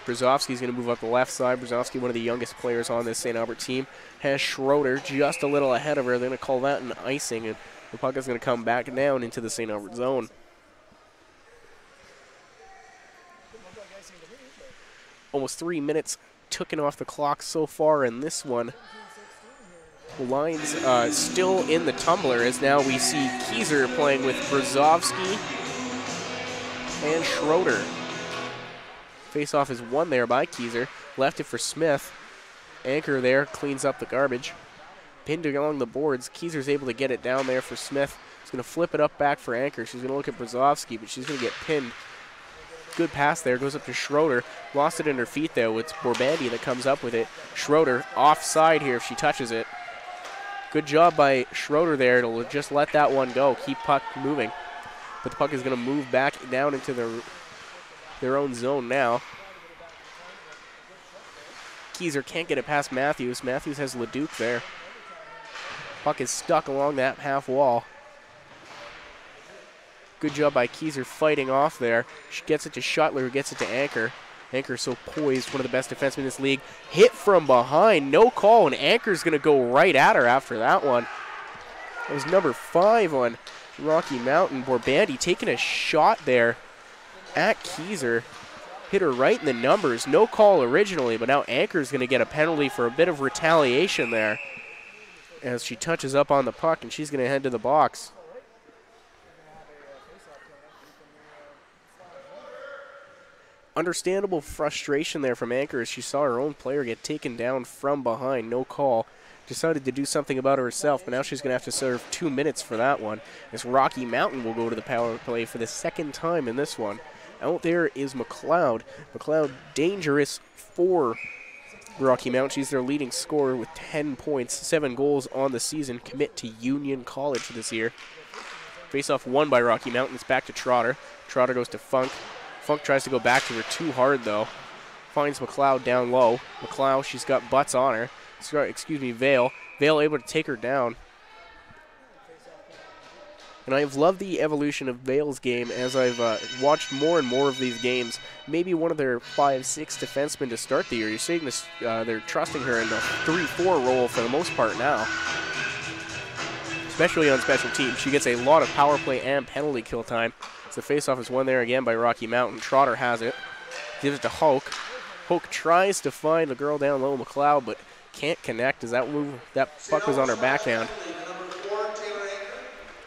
Brzezowski's going to move up the left side. Brzezowski, one of the youngest players on this St. Albert team, has Schroeder just a little ahead of her. They're going to call that an icing, and the puck is going to come back down into the St. Albert zone. Almost 3 minutes taken off the clock so far in this one. Lines still in the tumbler as now we see Kieser playing with Brzezowski and Schroeder. Face-off is won there by Kieser. Left it for Smith. Anchor there, cleans up the garbage. Pinned along the boards. Kieser's able to get it down there for Smith. She's going to flip it up back for Anchor. She's going to look at Brzezowski, but she's going to get pinned. Good pass there, goes up to Schroeder. Lost it in her feet, though. It's Borbandi that comes up with it. Schroeder offside here if she touches it. Good job by Schroeder there to just let that one go. Keep puck moving. But the puck is going to move back down into their own zone now. Keyser can't get it past Matthews. Matthews has Leduc there. Puck is stuck along that half wall. Good job by Keyser fighting off there. She gets it to Shuttler, who gets it to Anchor. Anchor so poised, one of the best defensemen in this league. Hit from behind, no call, and Anchor's going to go right at her after that one. That was number 5 on Rocky Mountain. Borbandi taking a shot there at Keyser. Hit her right in the numbers. No call originally, but now Anchor's going to get a penalty for a bit of retaliation there as she touches up on the puck, and she's going to head to the box. Understandable frustration there from Anchor as she saw her own player get taken down from behind. No call. Decided to do something about it herself, but now she's going to have to serve 2 minutes for that one. As Rocky Mountain will go to the power play for the second time in this one. Out there is McLeod. McLeod dangerous for Rocky Mountain. She's their leading scorer with 10 points, 7 goals on the season. Commit to Union College this year. Face-off won by Rocky Mountain. It's back to Trotter. Trotter goes to Funk. Funk tries to go back to her too hard, though. Finds McLeod down low. McLeod, she's got butts on her. Excuse me, Vale. Vale able to take her down. And I've loved the evolution of Vale's game as I've watched more and more of these games. Maybe one of their 5-6 defensemen to start the year. You're seeing this, they're trusting her in the 3-4 role for the most part now. Especially on special teams. She gets a lot of power play and penalty kill time. The faceoff is won there again by Rocky Mountain. Trotter has it. Gives it to Hoke. Hoke tries to find the girl down low, McLeod, but can't connect as that puck was on her backhand.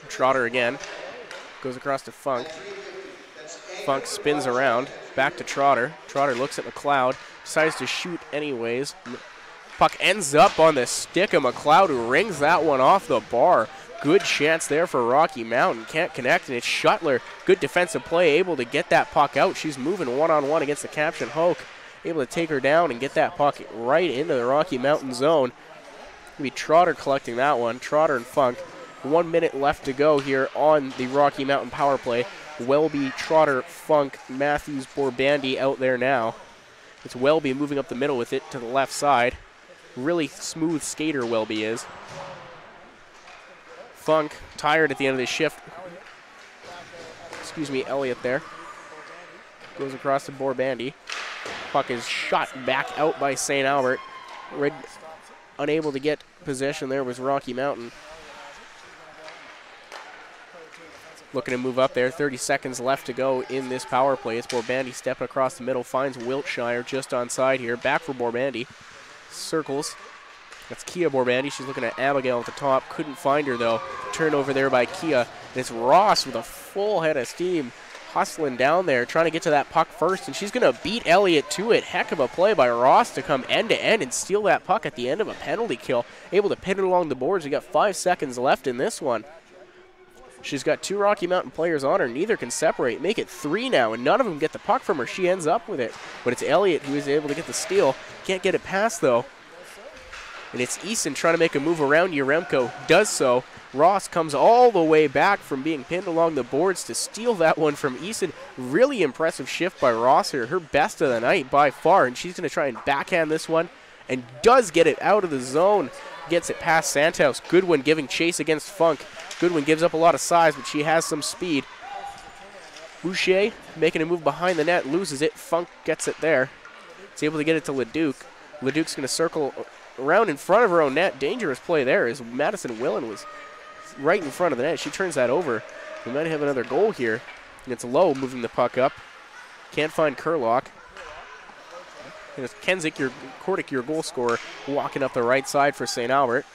Trotter again. Goes across to Funk. Funk spins around. Back to Trotter. Trotter looks at McLeod. Decides to shoot anyways. Puck ends up on the stick of McLeod, who rings that one off the bar. Good chance there for Rocky Mountain. Can't connect, and it's Shuttler. Good defensive play, able to get that puck out. She's moving one-on-one against the captain, Hoke. Able to take her down and get that puck right into the Rocky Mountain zone. It'll be Trotter collecting that one. Trotter and Funk. 1 minute left to go here on the Rocky Mountain power play. Welby, Trotter, Funk, Matthews, Borbandi out there now. It's Welby moving up the middle with it to the left side. Really smooth skater Welby is. Funk, tired at the end of the shift. Excuse me, Elliott there. Goes across to Borbandi. Puck is shot back out by St. Albert. Unable to get possession there was Rocky Mountain. Looking to move up there. 30 seconds left to go in this power play. It's Borbandi stepping across the middle. Finds Wiltshire just onside here. Back for Borbandi. Circles. That's Kia Borbandi. She's looking at Abigail at the top. Couldn't find her, though. Turnover there by Kia. And it's Ross with a full head of steam hustling down there, trying to get to that puck first. And she's going to beat Elliott to it. Heck of a play by Ross to come end-to-end and steal that puck at the end of a penalty kill. Able to pin it along the boards. We got 5 seconds left in this one. She's got 2 Rocky Mountain players on her. Neither can separate. Make it 3 now, and none of them get the puck from her. She ends up with it. But it's Elliott who is able to get the steal. Can't get it past, though. And it's Easton trying to make a move around Yaremko. Does so. Ross comes all the way back from being pinned along the boards to steal that one from Easton. Really impressive shift by Ross here. Her best of the night by far. And she's going to try and backhand this one. And does get it out of the zone. Gets it past Santos. Goodwin giving chase against Funk. Goodwin gives up a lot of size, but she has some speed. Boucher making a move behind the net. Loses it. Funk gets it there. It's able to get it to Leduc. Leduc's going to circle around in front of her own net. Dangerous play there as Madison Willen was right in front of the net. She turns that over. We might have another goal here. And it's Lowe moving the puck up. Can't find Kurlock. And it's Kenzik, Kordick, your goal scorer, walking up the right side for St. Albert.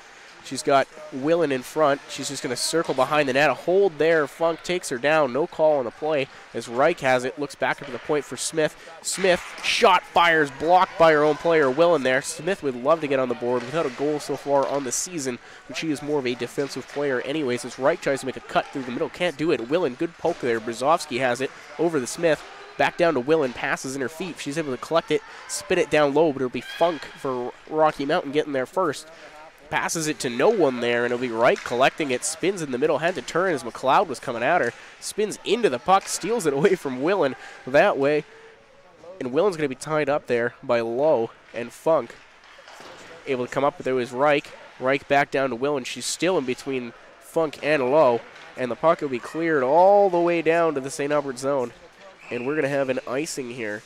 She's got Willen in front. She's just going to circle behind the net. A hold there. Funk takes her down. No call on the play as Reich has it. Looks back up to the point for Smith. Smith, shot fires, blocked by her own player, Willen there. Smith would love to get on the board without a goal so far on the season, but she is more of a defensive player anyways as Reich tries to make a cut through the middle. Can't do it. Willen, good poke there. Brzezowski has it over the Smith. Back down to Willen, passes in her feet. She's able to collect it, spit it down low, but it'll be Funk for Rocky Mountain getting there first. Passes it to no one there, and it'll be Wright collecting it. Spins in the middle, had to turn as McLeod was coming at her. Spins into the puck, steals it away from Willen that way. And Willen's going to be tied up there by Lowe. and Funk. Able to come up with it was Reich. Reich back down to Willen. She's still in between Funk and Lowe. And the puck will be cleared all the way down to the St. Albert zone. And we're going to have an icing here.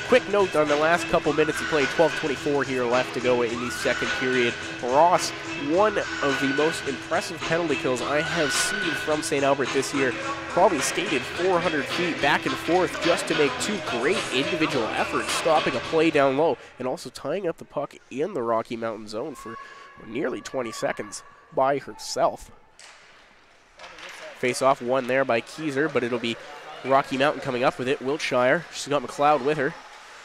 Quick note on the last couple minutes of play, 12:24 here left to go in the second period. Ross, one of the most impressive penalty kills I have seen from St. Albert this year. Probably skated 400 feet back and forth just to make two great individual efforts, stopping a play down low and also tying up the puck in the Rocky Mountain zone for nearly 20 seconds by herself. Face-off won there by Keyser, but it'll be Rocky Mountain coming up with it. Wiltshire, she's got McLeod with her.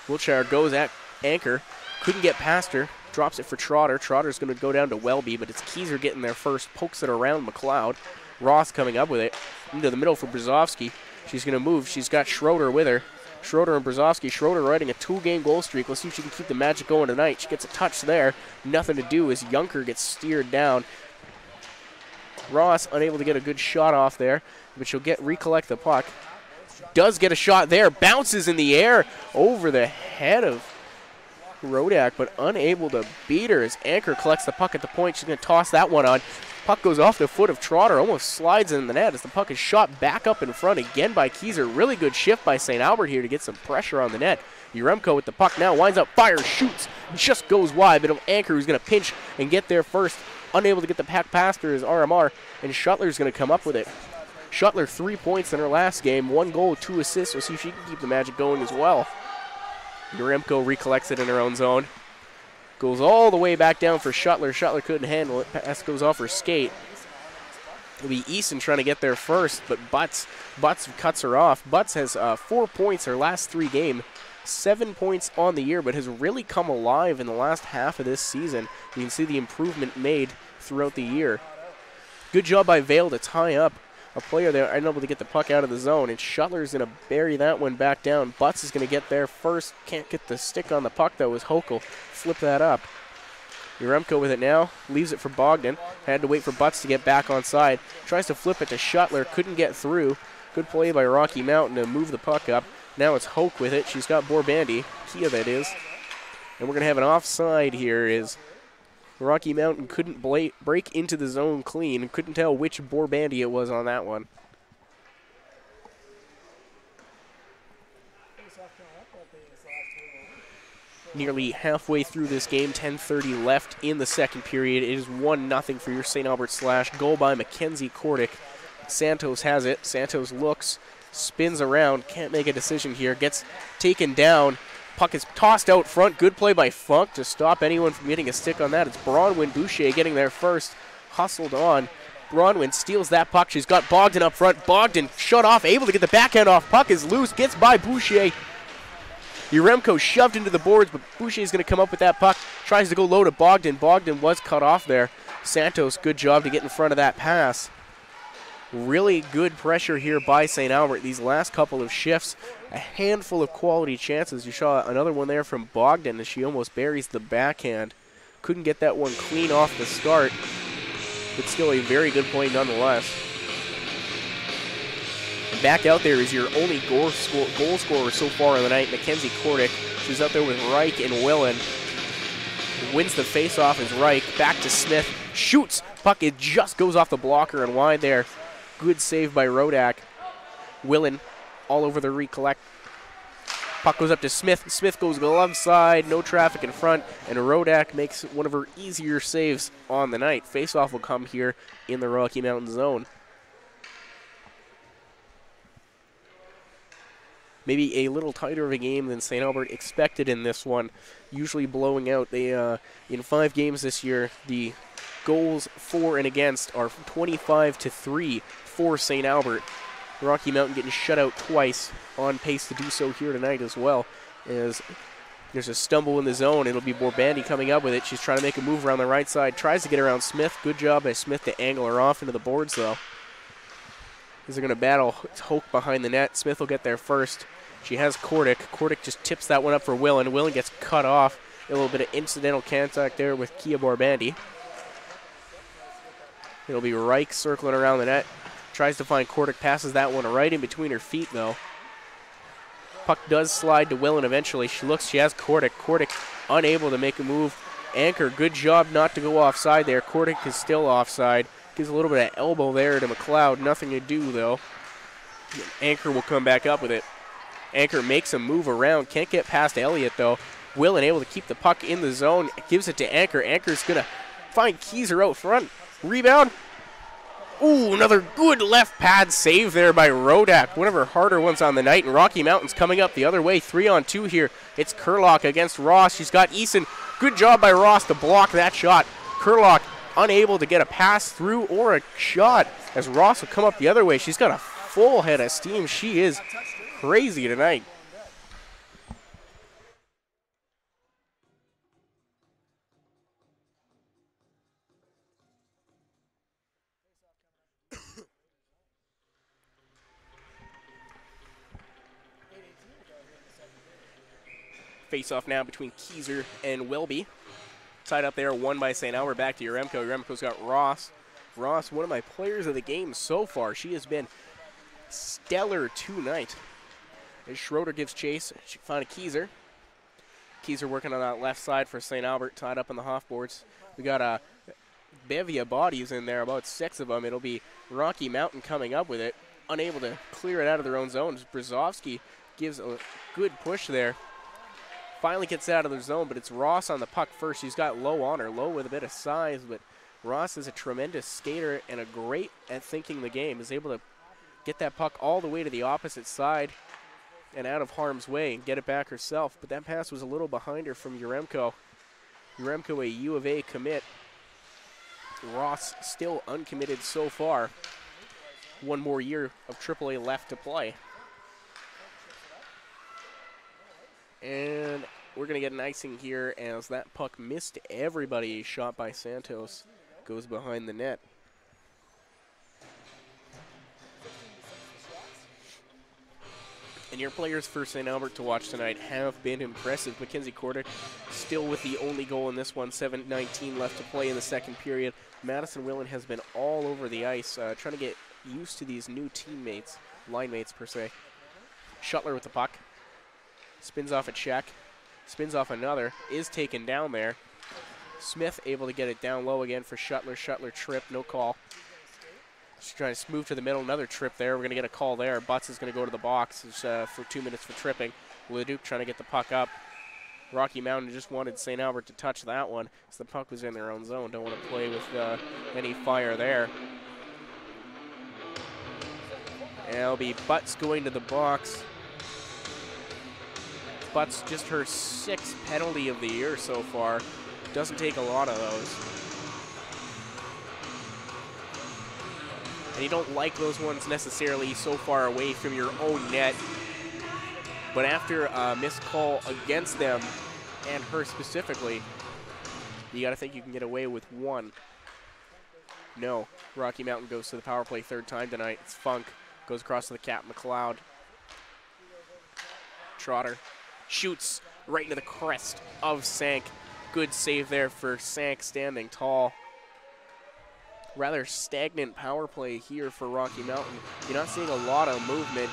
Wiltshire goes at anchor, couldn't get past her, drops it for Trotter. Trotter's going to go down to Welby, but it's Keyser getting there first, pokes it around McLeod. Ross coming up with it into the middle for Brzezowski. She's going to move. She's got Schroeder with her. Schroeder and Brzezowski. Schroeder riding a 2-game goal streak. Let's see if she can keep the Magic going tonight. She gets a touch there. Nothing to do as Junker gets steered down. Ross unable to get a good shot off there, but she'll recollect the puck. Does get a shot there, bounces in the air over the head of Rodak, but unable to beat her as Anchor collects the puck at the point. She's going to toss that one on. Puck goes off the foot of Trotter, almost slides in the net as the puck is shot back up in front again by Keyser. Really good shift by St. Albert here to get some pressure on the net. Uremko with the puck now, winds up, fires, shoots, just goes wide, but Anchor who's going to pinch and get there first. Unable to get the puck past her is RMR, and Shuttler's going to come up with it. Shuttler 3 points in her last game, 1 goal, 2 assists. We'll see if she can keep the Magic going as well. Uremko recollects it in her own zone. Goes all the way back down for Shuttler. Shuttler couldn't handle it. Pass goes off her skate. It'll be Easton trying to get there first, but Butts cuts her off. Butts has 4 points her last 3 games. 7 points on the year, but has really come alive in the last half of this season. You can see the improvement made throughout the year. Good job by Vale to tie up a player there, unable to get the puck out of the zone, and Shuttler's going to bury that one back down. Butts is going to get there first. Can't get the stick on the puck, though, as Hokel flip that up. Uremko with it now, leaves it for Bogdan. Had to wait for Butts to get back on side. Tries to flip it to Shuttler, couldn't get through. Good play by Rocky Mountain to move the puck up. Now it's Hoke with it. She's got Borbandi, Kia that is. And we're going to have an offside here as Rocky Mountain couldn't break into the zone clean. Couldn't tell which Borbandi it was on that one. Nearly halfway through this game, 10:30 left in the second period. It is 1-0 for your St. Albert Slash. Goal by Mackenzie Kordick. Santos has it. Santos looks, spins around, can't make a decision here, gets taken down. Puck is tossed out front. Good play by Funk to stop anyone from getting a stick on that. It's Bronwyn Boucher getting there first. Hustled on. Bronwyn steals that puck. She's got Bogdan up front. Bogdan shut off, able to get the backhand off. Puck is loose, gets by Boucher. Uremko shoved into the boards, but Boucher is going to come up with that puck. Tries to go low to Bogdan. Bogdan was cut off there. Santos, good job to get in front of that pass. Really good pressure here by St. Albert. These last couple of shifts, a handful of quality chances. You saw another one there from Bogdan as she almost buries the backhand. Couldn't get that one clean off the start, but still a very good play nonetheless. And back out there is your only goal scorer so far in the night, Mackenzie Kordick. She's out there with Reich and Willen. Wins the face-off as Reich. Back to Smith. Shoots. Puck, it just goes off the blocker and wide there. Good save by Rodak. Willen all over the recollect. Puck goes up to Smith. Smith goes glove side, no traffic in front, and Rodak makes one of her easier saves on the night. Face-off will come here in the Rocky Mountain zone. Maybe a little tighter of a game than St. Albert expected in this one, usually blowing out. They in 5 games this year, the goals for and against are 25-3 for St. Albert. Rocky Mountain getting shut out twice, on pace to do so here tonight as well. As there's a stumble in the zone, it'll be Borbandi coming up with it. She's trying to make a move around the right side, tries to get around Smith. Good job by Smith to angle her off into the boards though. As they're going to battle, it's Hoke behind the net. Smith will get there first. She has Kordick. Kordick just tips that one up for Willen. Willen gets cut off. A little bit of incidental contact there with Kia Borbandi. It'll be Reich circling around the net. Tries to find Kordick, passes that one right in between her feet, though. Puck does slide to Willen eventually. She has Kordic. Kordic unable to make a move. Anchor, good job not to go offside there. Kordic is still offside. Gives a little bit of elbow there to McLeod. Nothing to do, though. Anchor will come back up with it. Anchor makes a move around. Can't get past Elliott, though. Willen able to keep the puck in the zone. Gives it to Anchor. Anchor's going to find Keezer out front. Rebound. Ooh, another good left pad save there by Rodak. One of her harder ones on the night. And Rocky Mountain's coming up the other way. 3-on-2 here. It's Kurlock against Ross. She's got Eason. Good job by Ross to block that shot. Kurlock unable to get a pass through or a shot as Ross will come up the other way. She's got a full head of steam. She is crazy tonight. Face-off now between Keezer and Welby. Tied up there, won by St. Albert. Back to Yaremko. Yaremko's got Ross. Ross, one of my players of the game so far. She has been stellar tonight. As Schroeder gives chase, she found a Keezer. Keezer working on that left side for St. Albert, tied up in the half boards. We got a bevy of bodies in there, about 6 of them. It'll be Rocky Mountain coming up with it, unable to clear it out of their own zone. Brzozowski gives a good push there. Finally gets out of their zone, but it's Ross on the puck first. She's got Low on her, Low with a bit of size, but Ross is a tremendous skater and a great at thinking the game. Is able to get that puck all the way to the opposite side and out of harm's way and get it back herself. But that pass was a little behind her from Yaremko. Yaremko, a U of A commit. Ross still uncommitted so far. One more year of AAA left to play. And we're going to get an icing here as that puck missed everybody. Shot by Santos goes behind the net. And your players for St. Albert to watch tonight have been impressive. Mackenzie Kordic still with the only goal in this one. 7:19 left to play in the second period. Madison Willen has been all over the ice, trying to get used to these new teammates, line mates per se. Shuttler with the puck. Spins off a check. Spins off another. Is taken down there. Smith able to get it down low again for Shuttler. Shuttler trip, no call. She's trying to move to the middle, another trip there. We're going to get a call there. Butts is going to go to the box for 2 minutes for tripping. Leduc trying to get the puck up. Rocky Mountain just wanted St. Albert to touch that one, so the puck was in their own zone. Don't want to play with any fire there. And it'll be Butts going to the box. Butts just her 6th penalty of the year so far. Doesn't take a lot of those. And you don't like those ones necessarily so far away from your own net. But after a missed call against them, and her specifically, you got to think you can get away with one. No. Rocky Mountain goes to the power play 3rd time tonight. It's Funk. Goes across to the cap, McLeod. Trotter shoots right into the crest of Sank. Good save there for Sank, standing tall. Rather stagnant power play here for Rocky Mountain. You're not seeing a lot of movement.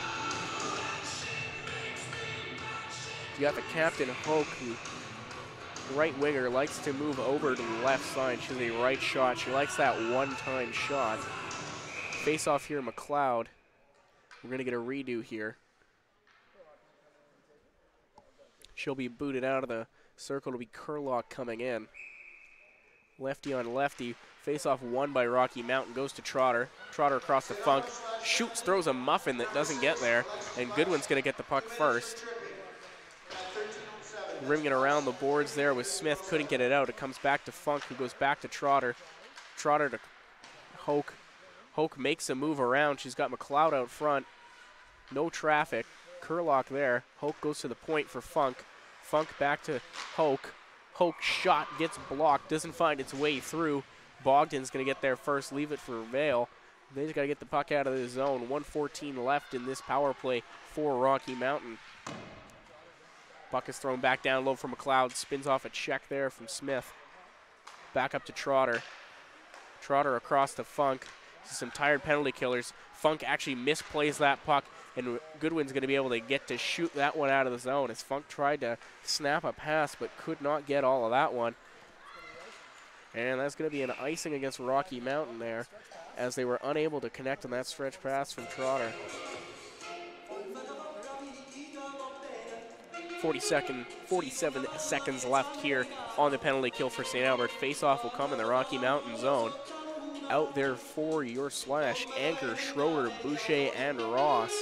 You got the captain, Hoke, who, right winger, likes to move over to the left side. She's a right shot. She likes that one-time shot. Face off here, McLeod. We're going to get a redo here. She'll be booted out of the circle. It'll be Kurlock coming in. Lefty on lefty. Face-off won by Rocky Mountain. Goes to Trotter. Trotter across the Funk. Shoots, throws a muffin that doesn't get there. And Goodwin's going to get the puck first. Ringing it around the boards there with Smith. Couldn't get it out. It comes back to Funk, who goes back to Trotter. Trotter to Hoke. Hoke makes a move around. She's got McLeod out front. No traffic. Kurlock there. Hoke goes to the point for Funk. Funk back to Hoke. Hoke shot, gets blocked, doesn't find its way through. Bogdan's going to get there first, leave it for Vale. They just got to get the puck out of the zone. 1:14 left in this power play for Rocky Mountain. Puck is thrown back down low for McLeod. Spins off a check there from Smith. Back up to Trotter. Trotter across to Funk. Some tired penalty killers. Funk actually misplays that puck, and Goodwin's going to be able to get to shoot that one out of the zone as Funk tried to snap a pass but could not get all of that one. And that's going to be an icing against Rocky Mountain there as they were unable to connect on that stretch pass from Trotter. 47 seconds left here on the penalty kill for St. Albert. Face-off will come in the Rocky Mountain zone. Out there for your slash, Anchor, Schroeder, Boucher, and Ross.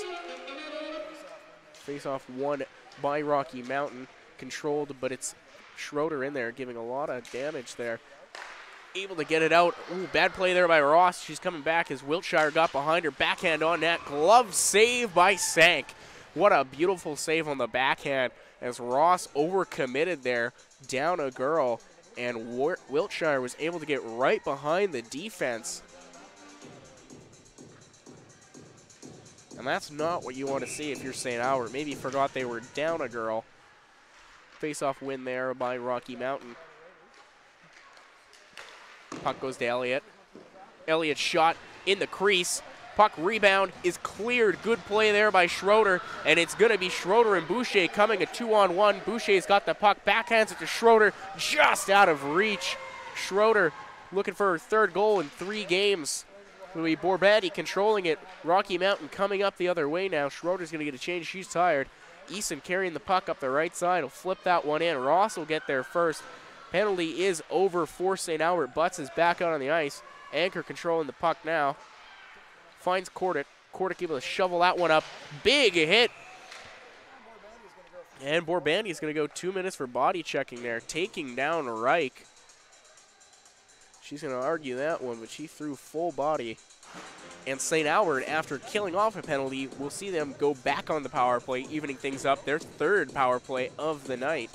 Face-off won by Rocky Mountain. Controlled, but it's Schroeder in there giving a lot of damage there. Able to get it out. Ooh, bad play there by Ross. She's coming back as Wiltshire got behind her. Backhand on net. Glove save by Sank. What a beautiful save on the backhand as Ross overcommitted there, down a girl, and Wiltshire was able to get right behind the defense. And that's not what you want to see if you're St. Albert. Maybe you forgot they were down a girl. Face-off win there by Rocky Mountain. Puck goes to Elliott. Elliott shot in the crease. Puck rebound is cleared. Good play there by Schroeder, and it's going to be Schroeder and Boucher coming a 2-on-1. Boucher's got the puck, backhands it to Schroeder, just out of reach. Schroeder looking for her third goal in 3 games. It'll be Borbandi controlling it. Rocky Mountain coming up the other way now. Schroeder's going to get a change. She's tired. Easton carrying the puck up the right side. Will flip that one in. Ross will get there first. Penalty is over for St. Albert. Butts is back out on the ice. Anchor controlling the puck now. Finds Kordic. Kordic able to shovel that one up. Big hit. And Borbandi is going to go 2 minutes for body checking there. Taking down Reich. She's going to argue that one, but she threw full body. And St. Albert, after killing off a penalty, we'll see them go back on the power play, evening things up. Their 3rd power play of the night.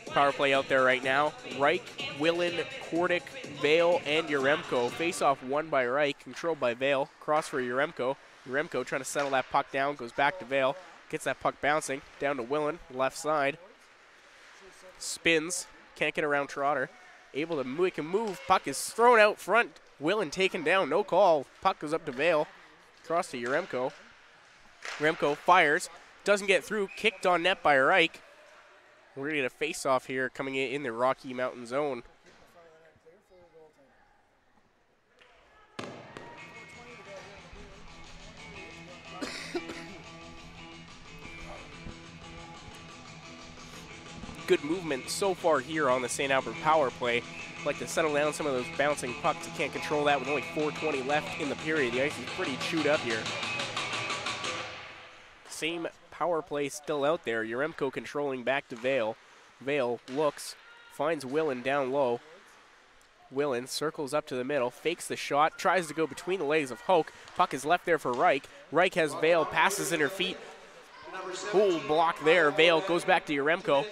Power play out there right now. Reich, Willen, Kordic, Vale, and Yaremko. Face-off won by Reich, controlled by Vale. Cross for Yaremko. Yaremko trying to settle that puck down, goes back to Vale. Gets that puck bouncing, down to Willen, left side. Spins, can't get around Trotter. Able to make a move, puck is thrown out front. Willen taken down, no call. Puck goes up to Vale. Cross to Yaremko. Yaremko fires, doesn't get through, kicked on net by Reich. We're going to get a face-off here coming in the Rocky Mountain zone. Good movement so far here on the St. Albert power play. Like to settle down some of those bouncing pucks. You can't control that with only 4:20 left in the period. The ice is pretty chewed up here. Same power play still out there. Yaremko controlling back to Vale. Vale looks, finds Willen down low. Willen circles up to the middle, fakes the shot, tries to go between the legs of Hoke. Puck is left there for Reich. Reich has Vale, passes in her feet. Full block there. Vale goes back to Yaremko.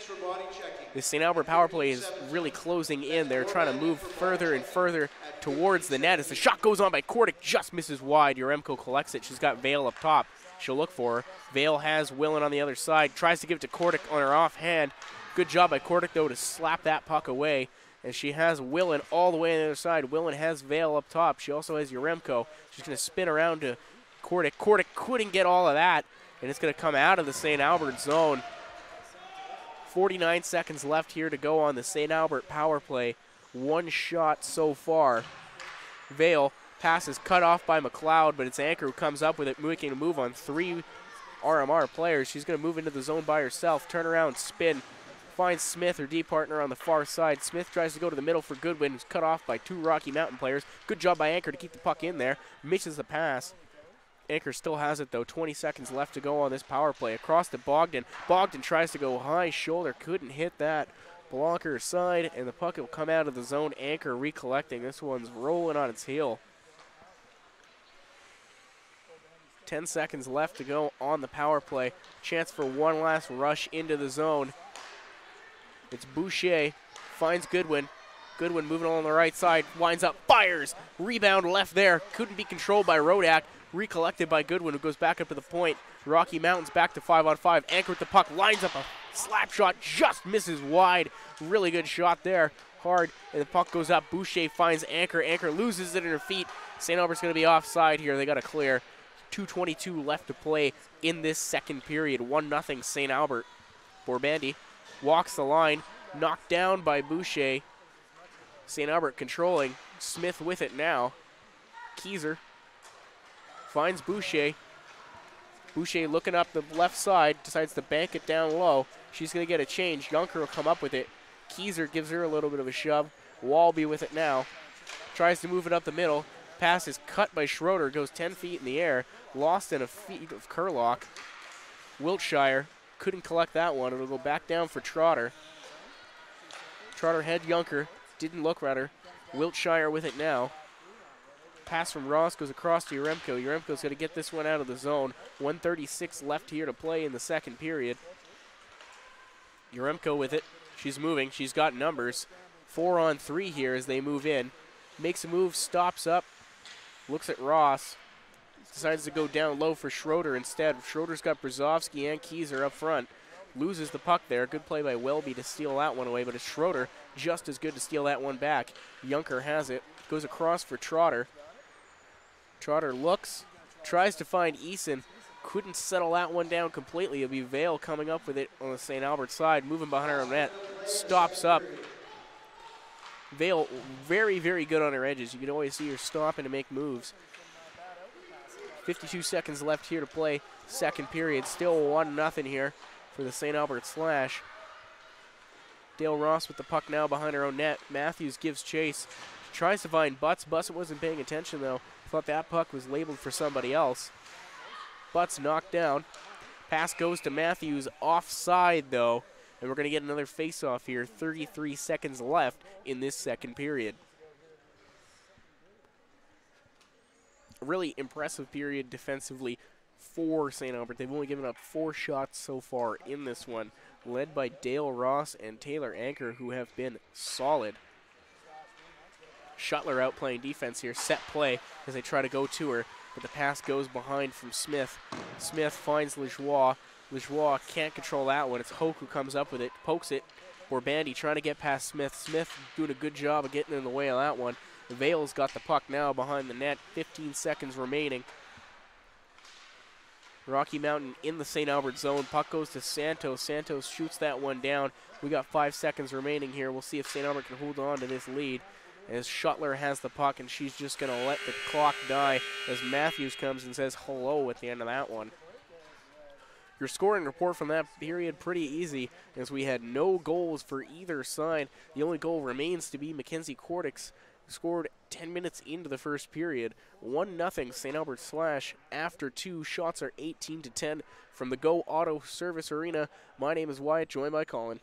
The St. Albert power play is really closing in. They're trying to move further and further towards the net as the shot goes on by Kordic, just misses wide. Yaremko collects it. She's got Vale up top. She'll look for her. Vale has Willen on the other side. Tries to give it to Kordic on her offhand. Good job by Kordic, though, to slap that puck away. And she has Willen all the way on the other side. Willen has Vale up top. She also has Yaremko. She's going to spin around to Kordic. Kordic couldn't get all of that. And it's going to come out of the St. Albert zone. 49 seconds left here to go on the St. Albert power play. One shot so far. Vale passes cut off by McLeod, but it's Anchor who comes up with it, making a move on 3 RMR players. She's going to move into the zone by herself, turn around, spin, finds Smith, her D partner, on the far side. Smith tries to go to the middle for Goodwin, who's cut off by 2 Rocky Mountain players. Good job by Anchor to keep the puck in there. Misses the pass. Anchor still has it, though. 20 seconds left to go on this power play. Across to Bogdan. Bogdan tries to go high shoulder. Couldn't hit that. Blocker side, and the puck will come out of the zone. Anchor recollecting. This one's rolling on its heel. 10 seconds left to go on the power play. Chance for one last rush into the zone. It's Boucher. Finds Goodwin. Goodwin moving along the right side. Winds up. Fires. Rebound left there. Couldn't be controlled by Rodak. Recollected by Goodwin, who goes back up to the point. Rocky Mountains back to 5-on-5. Anchor with the puck. Lines up a slap shot. Just misses wide. Really good shot there. hard, and the puck goes up. Boucher finds Anchor. Anchor loses it in her feet. St. Albert's going to be offside here. They got to clear. 2:22 left to play in this second period. 1-0 St. Albert. Borbandi walks the line, knocked down by Boucher. St. Albert controlling. Smith with it now. Keyser finds Boucher. Boucher looking up the left side, decides to bank it down low. She's going to get a change. Junker will come up with it. Keyser gives her a little bit of a shove. Walby with it now. Tries to move it up the middle. Pass is cut by Schroeder. Goes 10 feet in the air. Lost in a feet of Curlock. Wiltshire couldn't collect that one. It'll go back down for Trotter. Trotter had Junker. Didn't look at her. Wiltshire with it now. Pass from Ross goes across to Yaremko. Yaremko's going to get this one out of the zone. 1:36 left here to play in the second period. Yaremko with it. She's moving. She's got numbers. 4-on-3 here as they move in. Makes a move, stops up, looks at Ross. Decides to go down low for Schroeder instead. Schroeder's got Brzezowski and Keyser up front. Loses the puck there. Good play by Welby to steal that one away, but it's Schroeder just as good to steal that one back. Junker has it. Goes across for Trotter. Trotter looks, tries to find Eason. Couldn't settle that one down completely. It'll be Vale coming up with it on the St. Albert side, moving behind her net. Stops up. Vale very, very good on her edges. You can always see her stopping to make moves. 52 seconds left here to play. Second period. Still 1-0 here for the St. Albert Slash. Dale Ross with the puck now behind her own net. Matthews gives chase. Tries to find Butts. Butts wasn't paying attention, though. Thought that puck was labeled for somebody else. Butts knocked down. Pass goes to Matthews. Offside, though. And we're going to get another face-off here. 33 seconds left in this second period. A really impressive period defensively for St. Albert. They've only given up 4 shots so far in this one, led by Dale Ross and Taylor Anchor, who have been solid. Shuttler out playing defense here. Set play as they try to go to her, but the pass goes behind from Smith. Smith finds Lajoie. Lajoie can't control that one. It's Hoke who comes up with it, pokes it. Borbandi trying to get past Smith. Smith doing a good job of getting in the way of that one. Vale's got the puck now behind the net. 15 seconds remaining. Rocky Mountain in the St. Albert zone. Puck goes to Santos. Santos shoots that one down. We got 5 seconds remaining here. We'll see if St. Albert can hold on to this lead as Shuttler has the puck, and she's just going to let the clock die as Matthews comes and says hello at the end of that one. Your scoring report from that period pretty easy as we had no goals for either side. The only goal remains to be Mackenzie Cortix, who scored 10 minutes into the first period. 1-0 St. Albert Slash after 2. Shots are 18-10 from the Go Auto Service Arena. My name is Wyatt, joined by Colin.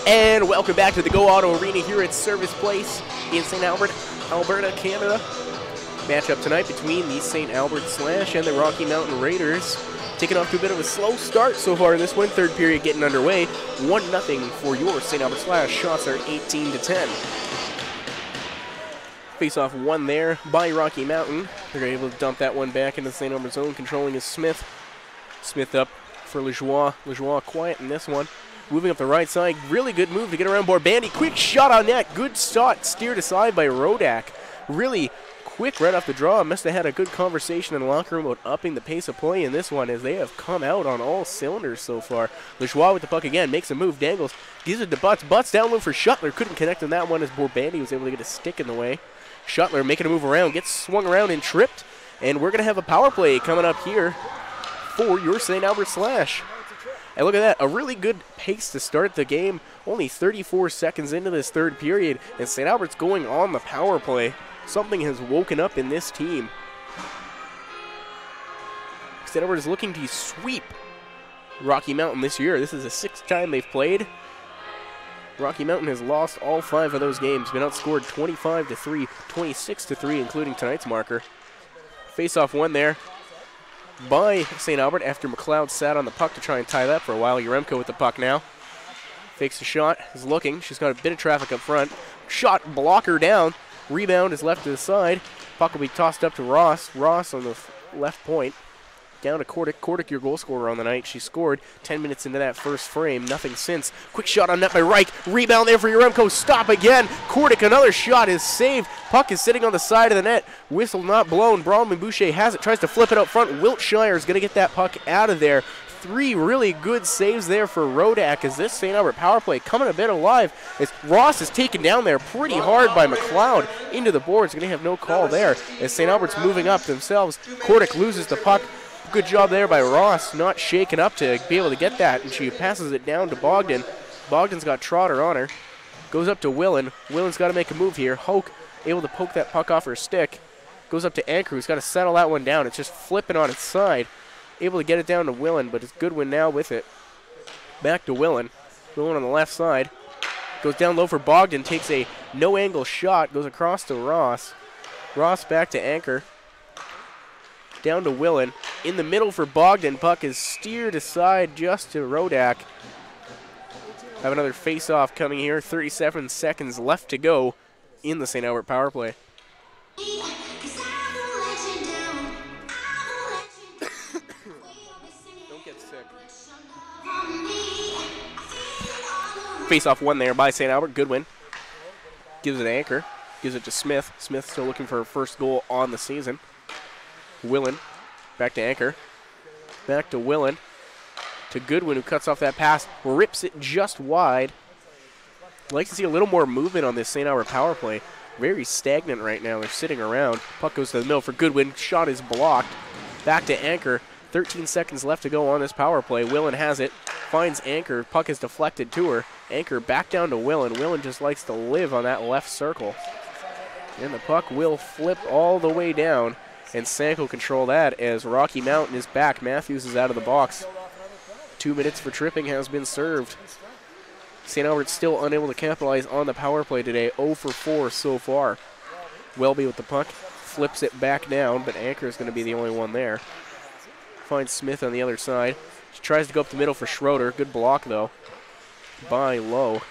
And welcome back to the Go Auto Arena here at Service Place in St. Albert, Alberta, Canada. Matchup tonight between the St. Albert Slash and the Rocky Mountain Raiders. Taking off to a bit of a slow start so far in this one. Third period getting underway. 1-0 for your St. Albert Slash. Shots are 18-10. Face-off won there by Rocky Mountain. They're able to dump that one back into the St. Albert zone. Controlling is Smith. Smith up for Lajoie. Lajoie quiet in this one. Moving up the right side, really good move to get around Borbandi. Quick shot on net, good shot, steered aside by Rodak. Really quick right off the draw. Must have had a good conversation in the locker room about upping the pace of play in this one, as they have come out on all cylinders so far. Lajoie with the puck again, makes a move, dangles, gives it to Butts. Butts down low for Shuttler, couldn't connect on that one as Borbandi was able to get a stick in the way. Shuttler making a move around, gets swung around and tripped, and we're going to have a power play coming up here for your St. Albert Slash. And look at that, a really good pace to start the game. Only 34 seconds into this third period, and St. Albert's going on the power play. Something has woken up in this team. St. Albert is looking to sweep Rocky Mountain this year. This is the 6th time they've played. Rocky Mountain has lost all 5 of those games, been outscored 25-3, 26-3, including tonight's marker. Face-off won there by St. Albert after McLeod sat on the puck to try and tie that for a while. Yaremko with the puck now. Fakes a shot, is looking. She's got a bit of traffic up front. Shot, blocker down. Rebound is left to the side. Puck will be tossed up to Ross. Ross on the left point. Down to Kordic. Kordic, your goal scorer on the night. She scored 10 minutes into that first frame. Nothing since. Quick shot on net by Reich. Rebound there for Yaremko. Stop again. Kordic, another shot is saved. Puck is sitting on the side of the net. Whistle not blown. Bronwyn Boucher has it. Tries to flip it up front. Wiltshire is going to get that puck out of there. 3 really good saves there for Rodak as this St. Albert power play coming a bit alive as Ross is taken down there pretty hard by McLeod into the boards. Going to have no call there as St. Albert's moving up themselves. Kordic loses the puck. Good job there by Ross, not shaken up to be able to get that, and she passes it down to Bogdan. Bogdan's got Trotter on her. Goes up to Willen. Willen's got to make a move here. Hoke able to poke that puck off her stick. Goes up to Anchor, who's got to settle that one down. It's just flipping on its side. Able to get it down to Willen, but it's Goodwin now with it. Back to Willen. Willen on the left side. Goes down low for Bogdan, takes a no-angle shot, goes across to Ross. Ross back to Anchor. Down to Willen. In the middle for Bogdan. Puck is steered aside just to Rodak. Have another face-off coming here. 37 seconds left to go in the St. Albert power play. Don't get sick. Face-off won there by St. Albert. Goodwin gives it to Anchor. Gives it to Smith. Smith still looking for her first goal on the season. Willen, back to Anchor, back to Willen, to Goodwin, who cuts off that pass, rips it just wide. I'd like to see a little more movement on this St. Albert power play. Very stagnant right now. They're sitting around. Puck goes to the middle for Goodwin. Shot is blocked. Back to Anchor. 13 seconds left to go on this power play. Willen has it. Finds Anchor. Puck is deflected to her. Anchor back down to Willen. Willen just likes to live on that left circle. And the puck will flip all the way down. And Sanko control that as Rocky Mountain is back. Matthews is out of the box. 2 minutes for tripping has been served. St. Albert's still unable to capitalize on the power play today. 0 for 4 so far. Welby with the puck. Flips it back down, but Anchor is going to be the only one there. Finds Smith on the other side. She tries to go up the middle for Schroeder. Good block, though, by Lowe.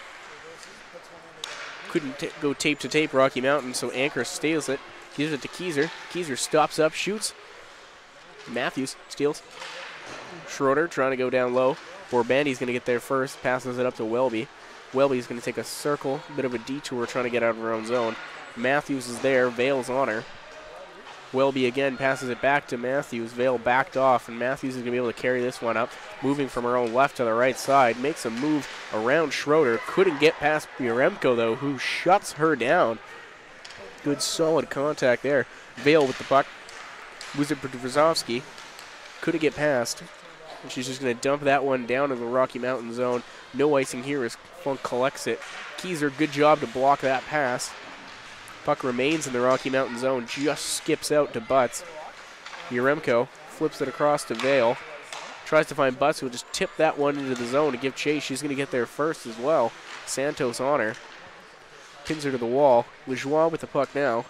Couldn't go tape to tape Rocky Mountain, so Anchor steals it. Gives it to Keyser. Keyser stops up, shoots. Matthews steals. Schroeder trying to go down low. Borbandi's going to get there first. Passes it up to Welby. Welby's going to take a circle, bit of a detour, trying to get out of her own zone. Matthews is there. Vale's on her. Welby again passes it back to Matthews. Vale backed off, and Matthews is going to be able to carry this one up. Moving from her own left to the right side. Makes a move around Schroeder. Couldn't get past Yaremko, though, who shuts her down. Good solid contact there. Vale with the puck. Moves it for Brzezowski. Couldn't get past. And she's just going to dump that one down in the Rocky Mountain zone. No icing here as Funk collects it. Keyser, good job to block that pass. Puck remains in the Rocky Mountain zone. Just skips out to Butts. Yaremko flips it across to Vale. Tries to find Butts, who will just tip that one into the zone to give chase. She's going to get there first as well. Santos on her. Pins her to the wall. Lajoie with the puck now.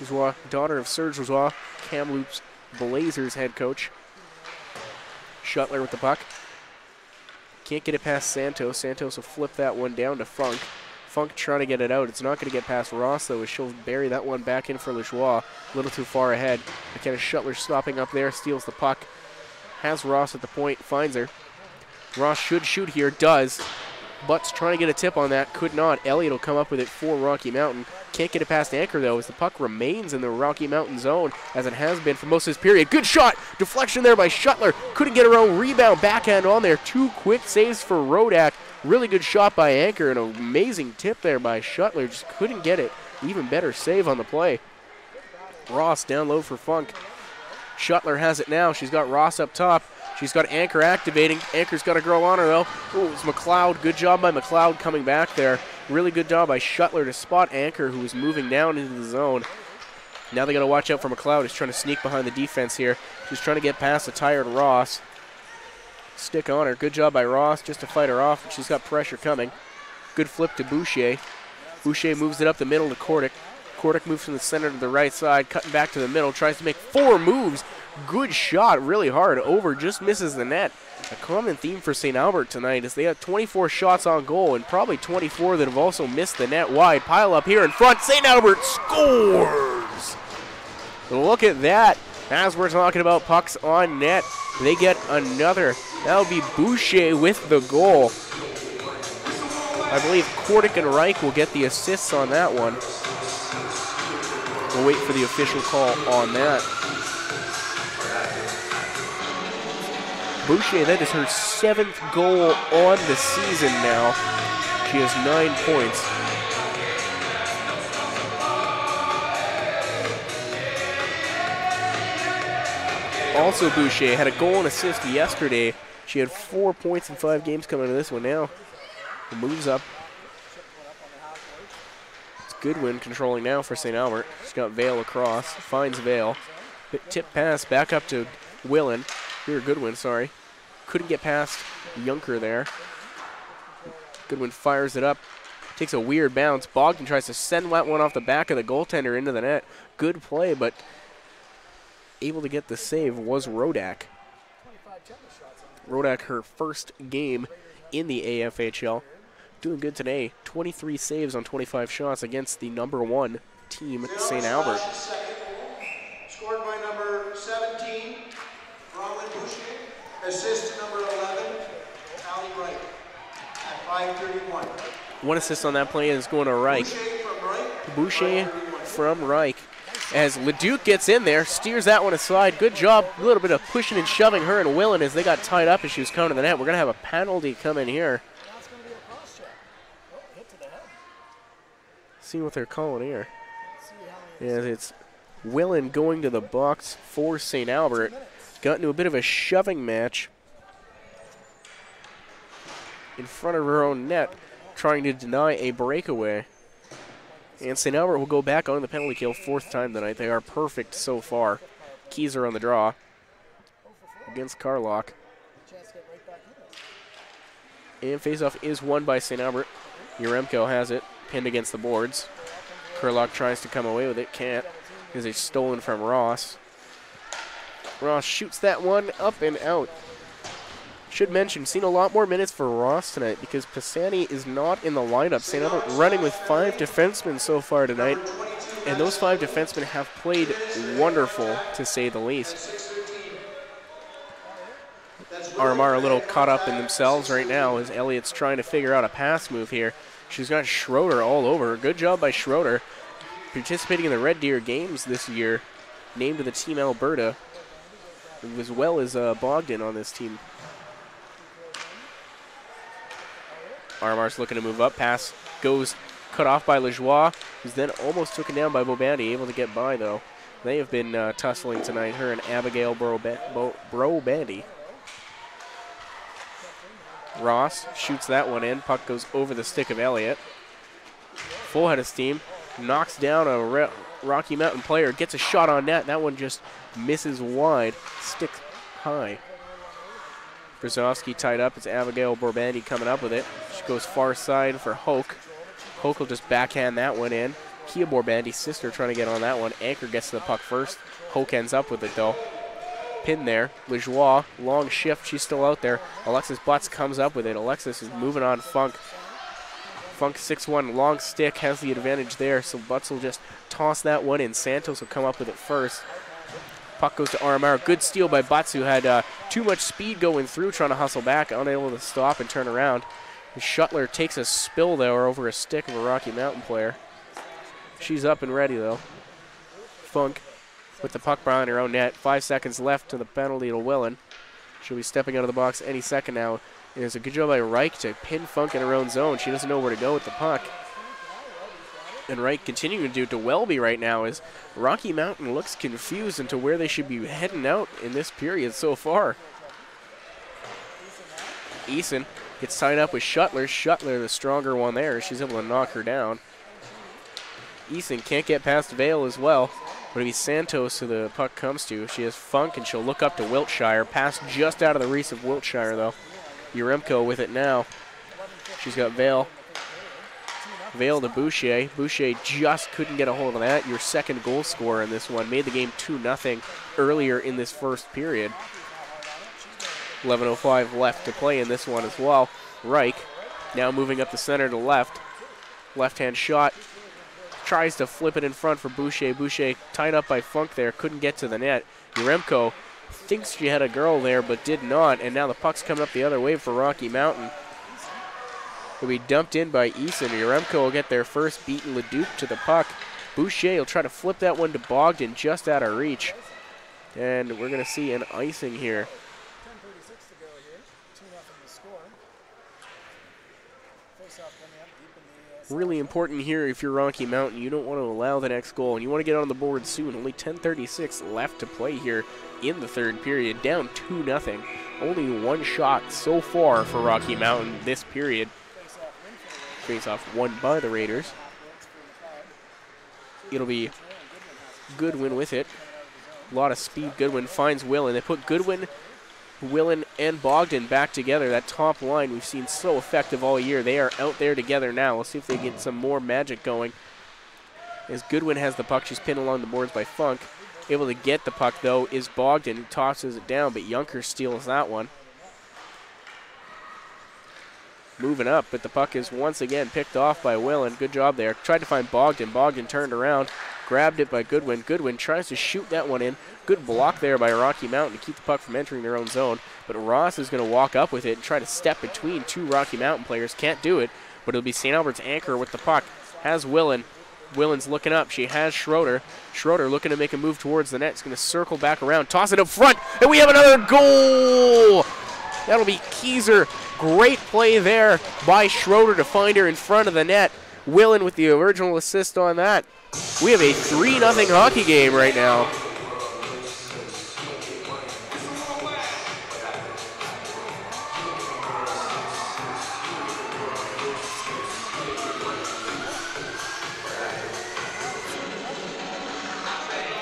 Lajoie, daughter of Serge Lajoie, Kamloops Blazers head coach. Shuttler with the puck. Can't get it past Santos. Santos will flip that one down to Funk. Funk trying to get it out. It's not going to get past Ross, though, as she'll bury that one back in for Lajoie. A little too far ahead. McKenna Shuttler stopping up there, steals the puck. Has Ross at the point, finds her. Ross should shoot here, does. Butts trying to get a tip on that, could not. Elliott will come up with it for Rocky Mountain. Can't get it past Anchor, though, as the puck remains in the Rocky Mountain zone, as it has been for most of this period. Good shot! Deflection there by Shuttler. Couldn't get her own rebound, backhand on there. 2 quick saves for Rodak. Really good shot by Anchor, and an amazing tip there by Shuttler. Just couldn't get it. Even better save on the play. Ross down low for Funk. Shuttler has it now. She's got Ross up top. She's got Anchor activating. Anchor's got a girl on her, though. Ooh, it's McLeod. Good job by McLeod coming back there. Really good job by Shuttler to spot Anchor, who was moving down into the zone. Now they got to watch out for McLeod. He's trying to sneak behind the defense here. She's trying to get past a tired Ross. Stick on her. Good job by Ross just to fight her off. She's got pressure coming. Good flip to Boucher. Boucher moves it up the middle to Kordic. Kordic moves from the center to the right side, cutting back to the middle, tries to make 4 moves. Good shot, really hard, over, just misses the net. A common theme for St. Albert tonight is they have 24 shots on goal and probably 24 that have also missed the net wide. Pile up here in front, St. Albert scores! Look at that. As we're talking about pucks on net, they get another. That'll be Boucher with the goal. I believe Kordic and Reich will get the assists on that one. We'll wait for the official call on that. Boucher, that is her 7th goal on the season now. She has 9 points. Also, Boucher had a goal and assist yesterday. She had 4 points in 5 games coming to this one now. Moves up. Goodwin controlling now for St. Albert. She's got Vale across. Finds Vale. Tip pass back up to Willen. Here, Goodwin, sorry. Couldn't get past Junker there. Goodwin fires it up. Takes a weird bounce. Bogdan tries to send that one off the back of the goaltender into the net. Good play, but able to get the save was Rodak. Rodak, her first game in the AFHL. Doing good today. 23 saves on 25 shots against the #1 team, St. Albert. Scored by number 17, Bronwyn Boucher. Assist number 11, Ali Wright at 5:31. 1 assist on that play is going to Reich. Boucher from Reich. As Leduc gets in there, steers that one aside. Good job. A little bit of pushing and shoving her and Willen as they got tied up as she was coming to the net. We're going to have a penalty come in here. See what they're calling here. As it's Willen going to the box for St. Albert. Got into a bit of a shoving match in front of her own net, trying to deny a breakaway. And St. Albert will go back on the penalty kill 4th time tonight. They are perfect so far. Keys are on the draw against Carlock. And faceoff is won by St. Albert. Yaremko has it, pinned against the boards. Carlock tries to come away with it, can't, because it's stolen from Ross. Ross shoots that one up and out. Should mention, seen a lot more minutes for Ross tonight because Pisani is not in the lineup. St. Albert running with 5 defensemen so far tonight, and those 5 defensemen have played wonderful, to say the least. RMR a little caught up in themselves right now as Elliott's trying to figure out a pass move here. She's got Schroeder all over her. Good job by Schroeder. Participating in the Red Deer games this year, named to the Team Alberta, as well as Bogdan on this team. RMR's looking to move up. Pass goes cut off by Lajoie, who's then almost taken down by Bobandy, able to get by, though. They have been tussling tonight, her and Abigail Brobandy. Ross shoots that one in. Puck goes over the stick of Elliott. Full head of steam. Knocks down a Rocky Mountain player. Gets a shot on net. That one just misses wide. Stick high. Brzezowski tied up. It's Abigail Borbandi coming up with it. She goes far side for Hoke. Hoke will just backhand that one in. Kia Borbandi's sister trying to get on that one. Anchor gets to the puck first. Hoke ends up with it, though. Pin there. Lajoie, long shift. She's still out there. Alexis Butts comes up with it. Alexis is moving on Funk. Funk 6-1, long stick, has the advantage there, so Butts will just toss that one in. Santos will come up with it first. Puck goes to RMR. Good steal by Butts, who had too much speed going through, trying to hustle back, unable to stop and turn around. Shuttler takes a spill, though, over a stick of a Rocky Mountain player. She's up and ready, though. Funk with the puck behind her own net. 5 seconds left to the penalty to Willen. She'll be stepping out of the box any second now. And it's a good job by Reich to pin Funk in her own zone. She doesn't know where to go with the puck. And Reich continuing to do it to Welby right now as Rocky Mountain looks confused into where they should be heading out in this period so far. Eason gets tied up with Shuttler. Shuttler, the stronger one there. She's able to knock her down. Eason can't get past Vale as well. But it'll be Santos who the puck comes to. She has Funk, and she'll look up to Wiltshire. Pass just out of the reach of Wiltshire, though. Uremko with it now. She's got Vale. Vale to Boucher. Boucher just couldn't get a hold of that. Your second goal scorer in this one. Made the game 2-0 earlier in this first period. 11:05 left to play in this one as well. Reich now moving up the center to left. Left-hand shot. Tries to flip it in front for Boucher. Boucher tied up by Funk there. Couldn't get to the net. Uremko thinks she had a girl there but did not. And now the puck's coming up the other way for Rocky Mountain. Will be dumped in by Eason. Uremko will get their first, beating Leduc to the puck. Boucher will try to flip that one to Bogdan just out of reach. And we're going to see an icing here. 10:36 to go here. 2-0 the score. Face-off coming up deep in the Really important here if you're Rocky Mountain. You don't want to allow the next goal, and you want to get on the board soon. Only 10:36 left to play here in the third period. Down 2-0. Only one shot so far for Rocky Mountain this period. Face-off won by the Raiders. It'll be Goodwin with it. A lot of speed. Goodwin finds Willen. They put Goodwin, Willen, and Bogdan back together. That top line we've seen so effective all year. They are out there together now. We'll see if they get some more magic going. As Goodwin has the puck, she's pinned along the boards by Funk. Able to get the puck, though, is Bogdan, who tosses it down, but Junker steals that one. Moving up, but the puck is once again picked off by Willen. Good job there. Tried to find Bogdan. Bogdan turned around, grabbed it by Goodwin. Goodwin tries to shoot that one in. Good block there by Rocky Mountain to keep the puck from entering their own zone. But Ross is going to walk up with it and try to step between two Rocky Mountain players. Can't do it, but it'll be St. Albert's Anchor with the puck. Has Willen. Willen's looking up. She has Schroeder. Schroeder looking to make a move towards the net. It's going to circle back around, toss it up front, and we have another goal! That'll be Keyser. Great play there by Schroeder to find her in front of the net. Willen with the original assist on that. We have a 3-0 hockey game right now.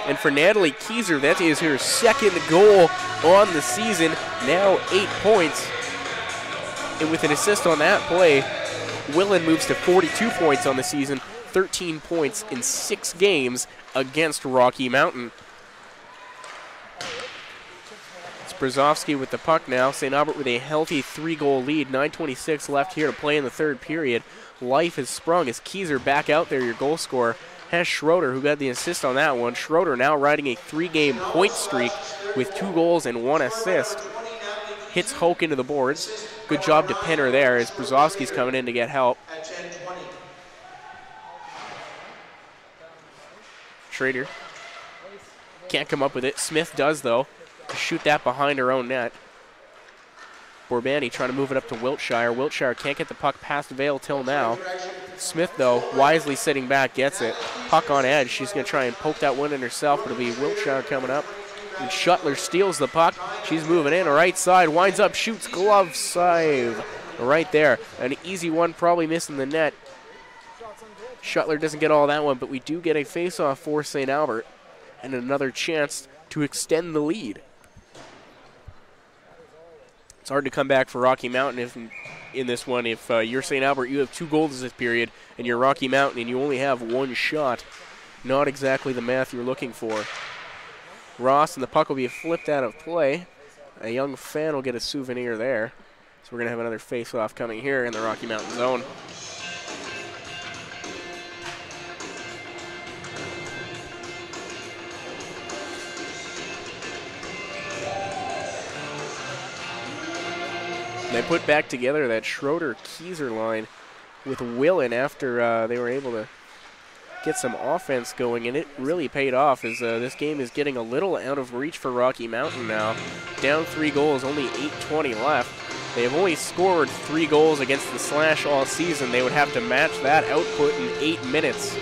And for Natalie Keyser, that is her second goal on the season. Now 8 points. And with an assist on that play, Willen moves to 42 points on the season, 13 points in 6 games against Rocky Mountain. It's Brzezowski with the puck now. St. Albert with a healthy 3-goal lead. 9:26 left here to play in the third period. Life has sprung as Keyser back out there, your goal scorer. Has Schroeder, who got the assist on that one. Schroeder now riding a 3-game point streak with 2 goals and 1 assist. Hits Hoke into the boards. Good job to pin her there as Brzezowski's coming in to get help. Schrader can't come up with it. Smith does, though. Shoot that behind her own net. Borbandi trying to move it up to Wiltshire. Wiltshire can't get the puck past Vale till now. Smith, though, wisely sitting back, gets it. Puck on edge. She's going to try and poke that one in herself, but it'll be Wiltshire coming up. And Shuttler steals the puck. She's moving in, right side, winds up, shoots, glove save. Right there. An easy one, probably missing the net. Shuttler doesn't get all that one, but we do get a face-off for St. Albert and another chance to extend the lead. It's hard to come back for Rocky Mountain in this one. If you're St. Albert, you have 2 goals this period, and you're Rocky Mountain, and you only have 1 shot. Not exactly the math you're looking for. Ross, and the puck will be flipped out of play. A young fan will get a souvenir there. So we're going to have another face-off coming here in the Rocky Mountain zone. They put back together that Schroeder-Kieser line with Willen after they were able to get some offense going, and it really paid off as this game is getting a little out of reach for Rocky Mountain now. Down 3 goals, only 8:20 left. They have only scored 3 goals against the Slash all season. They would have to match that output in 8 minutes.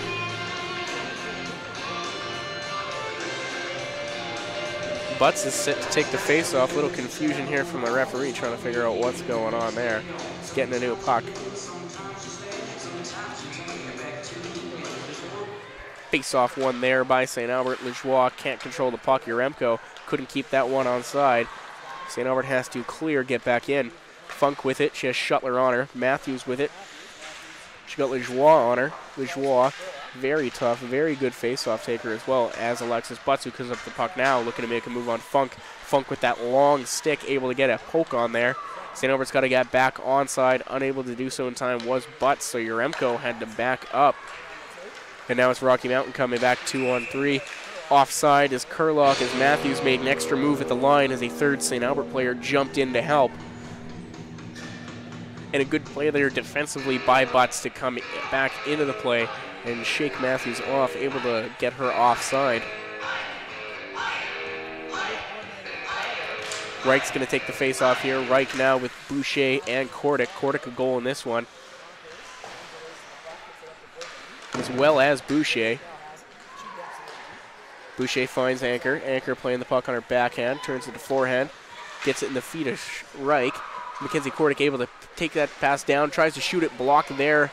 Butts is set to take the face-off. Little confusion here from the referee trying to figure out what's going on there. He's getting a new puck. Face-off one there by St. Albert. Lajoie can't control the puck. Yaremko couldn't keep that one onside. St. Albert has to clear, get back in. Funk with it. She has Shuttler on her. Matthews with it. She got Lajoie on her. Lajoie, very tough, very good face-off taker as well as Alexis Butts, who comes up the puck now, looking to make a move on Funk. Funk with that long stick, able to get a poke on there. St. Albert's got to get back onside, unable to do so in time was Butts, so Yaremko had to back up. And now it's Rocky Mountain coming back 2-on-3. Offside is Kurlock as Matthews made an extra move at the line as a third St. Albert player jumped in to help. And a good play there defensively by Butts to come back into the play and shake Matthews off, able to get her offside. Reich's going to take the face-off here. Reich now with Boucher and Kordic. Kordic a goal in this one, as well as Boucher. Boucher finds Anchor. Anchor playing the puck on her backhand, turns it to forehand, gets it in the feet of Reich. Mackenzie Kordic able to take that pass down, tries to shoot it, blocked there.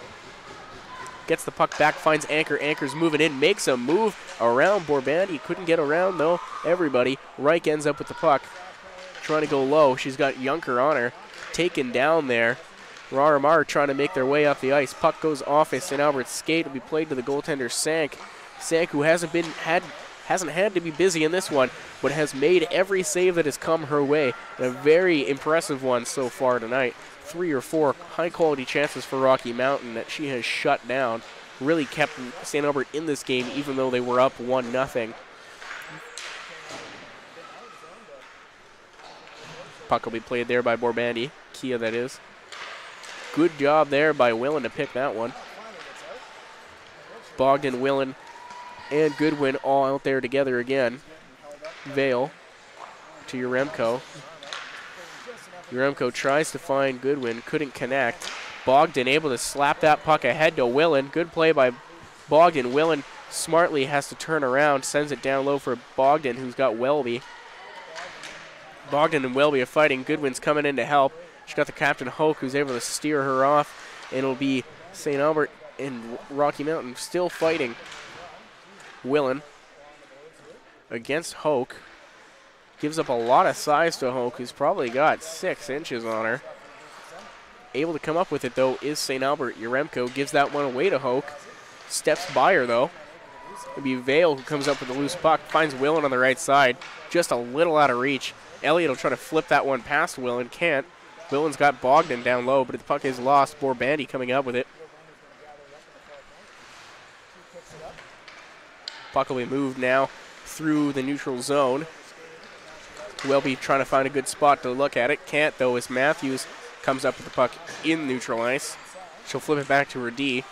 Gets the puck back, finds Anchor. Anchor's moving in, makes a move around Borbandi. Couldn't get around, though, everybody. Reich ends up with the puck, trying to go low. She's got Junker on her, taken down there. Raramar trying to make their way up the ice. Puck goes off a St. Albert skate. Will be played to the goaltender, Sank. Sank, who hasn't had to be busy in this one, but has made every save that has come her way. And a very impressive one so far tonight. 3 or 4 high-quality chances for Rocky Mountain that she has shut down. Really kept St. Albert in this game, even though they were up 1-0. Puck will be played there by Borbandi. Kia, that is. Good job there by Willen to pick that one. Bogdan, Willen, and Goodwin all out there together again. Vale to Yaremko. Yaremko tries to find Goodwin, couldn't connect. Bogdan able to slap that puck ahead to Willen. Good play by Bogdan. Willen smartly has to turn around, sends it down low for Bogdan, who's got Welby. Bogdan and Welby are fighting. Goodwin's coming in to help. She's got the captain, Hoke, who's able to steer her off. And it'll be St. Albert and Rocky Mountain still fighting. Willen against Hoke. Gives up a lot of size to Hoke, who's probably got 6 inches on her. Able to come up with it, though, is St. Albert. Yaremko gives that one away to Hoke. Steps by her, though. It'll be Vale who comes up with the loose puck. Finds Willen on the right side. Just a little out of reach. Elliott will try to flip that one past Willen. Can't. Willen's got Bogdan down low, but the puck is lost. Borbandi coming up with it. Puck will be moved now through the neutral zone. Welby trying to find a good spot to look at it. Can't, though, as Matthews comes up with the puck in neutral ice. She'll flip it back to her D.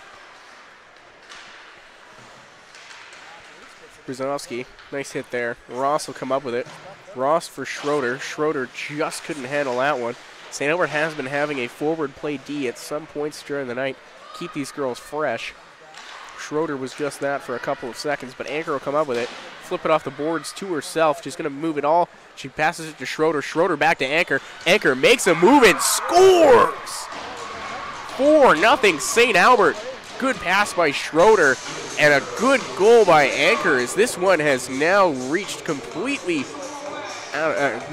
Brzezinski, nice hit there. Ross will come up with it. Ross for Schroeder. Schroeder just couldn't handle that one. St. Albert has been having a forward play D at some points during the night. Keep these girls fresh. Schroeder was just that for a couple of seconds, but Anchor will come up with it. Flip it off the boards to herself. She's going to move it all. She passes it to Schroeder. Schroeder back to Anchor. Anchor makes a move and scores! 4-0 St. Albert. Good pass by Schroeder and a good goal by Anchor, as this one has now reached completely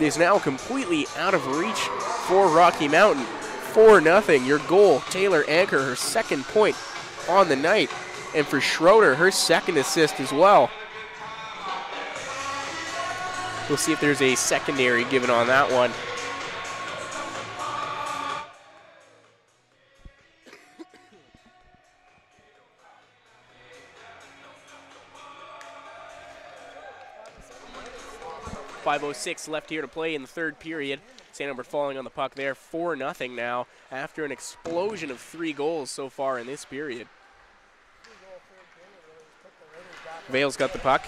is now completely out of reach for Rocky Mountain. 4-0, your goal, Taylor Anker, her second point on the night. And for Schroeder, her second assist as well. We'll see if there's a secondary given on that one. .506 left here to play in the third period. St. Albert falling on the puck there, 4-0 now after an explosion of 3 goals so far in this period. Vale's got the puck.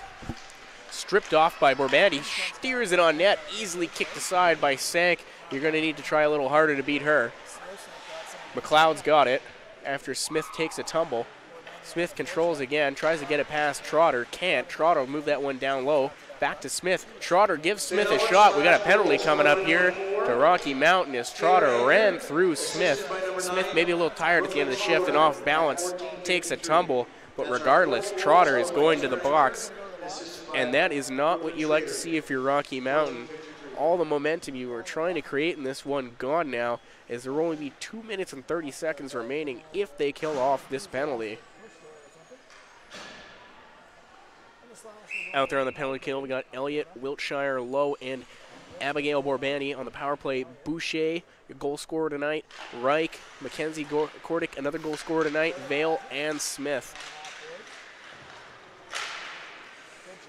Stripped off by Borbandi, steers it on net, easily kicked aside by Sank. You're going to need to try a little harder to beat her. McLeod's got it after Smith takes a tumble. Smith controls again, tries to get it past Trotter, can't. Trotter will move that one down low. Back to Smith. Trotter gives Smith a shot. We got a penalty coming up here to Rocky Mountain as Trotter ran through Smith. Smith maybe a little tired at the end of the shift and off balance, takes a tumble. But regardless, Trotter is going to the box. And that is not what you like to see if you're Rocky Mountain. All the momentum you were trying to create in this one gone now, as there will only be 2 minutes and 30 seconds remaining if they kill off this penalty. Out there on the penalty kill, we got Elliott, Wiltshire, Lowe, and Abigail Borbandi on the power play. Boucher, your goal scorer tonight. Reich, Mackenzie Kordick, another goal scorer tonight. Vale and Smith.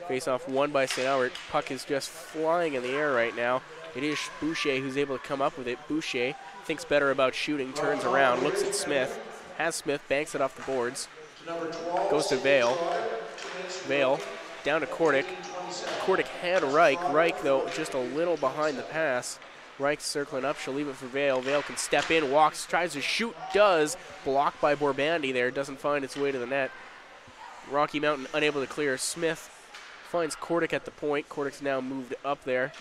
Face-off won by St. Albert. Puck is just flying in the air right now. It is Boucher who's able to come up with it. Boucher thinks better about shooting, turns around, looks at Smith. Has Smith, banks it off the boards. Goes to Vale. Vale down to Kordick. Kordick had Reich. Reich, though, just a little behind the pass. Reich circling up. She'll leave it for Vale. Vale can step in, walks, tries to shoot, does. Blocked by Borbandi there. Doesn't find its way to the net. Rocky Mountain unable to clear. Smith finds Kordick at the point. Kordick's now moved up there,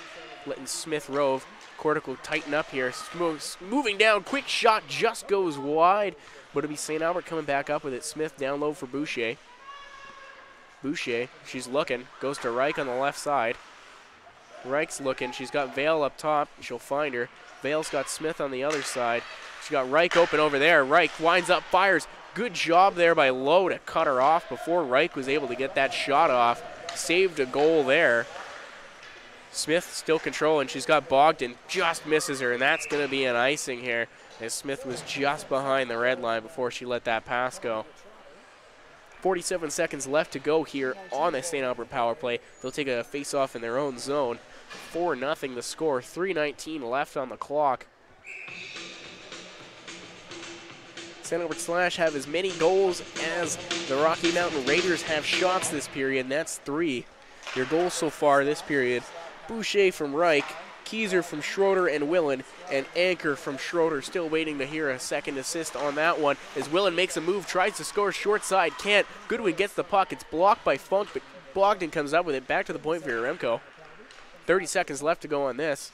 letting Smith rove. Kordick will tighten up here. Moving down. Quick shot just goes wide. But it'll be St. Albert coming back up with it. Smith down low for Boucher. Boucher, she's looking, goes to Reich on the left side. Reich's looking, she's got Vale up top, she'll find her. Vale's got Smith on the other side. She got Reich open over there. Reich winds up, fires. Good job there by Lowe to cut her off before Reich was able to get that shot off. Saved a goal there. Smith still controlling, she's got Bogdan, just misses her, and that's going to be an icing here, as Smith was just behind the red line before she let that pass go. 47 seconds left to go here on the St. Albert power play. They'll take a face-off in their own zone. 4-0 the score, 3:19 left on the clock. St. Albert Slash have as many goals as the Rocky Mountain Raiders have shots this period, and that's 3. Your goals so far this period, Boucher from Reich, Keyser from Schroeder and Willen, and Anker from Schroeder. Still waiting to hear a second assist on that one as Willen makes a move, tries to score short side, can't. Goodwin gets the puck. It's blocked by Funk, but Bogdan comes up with it. Back to the point for Yaremko. 30 seconds left to go on this.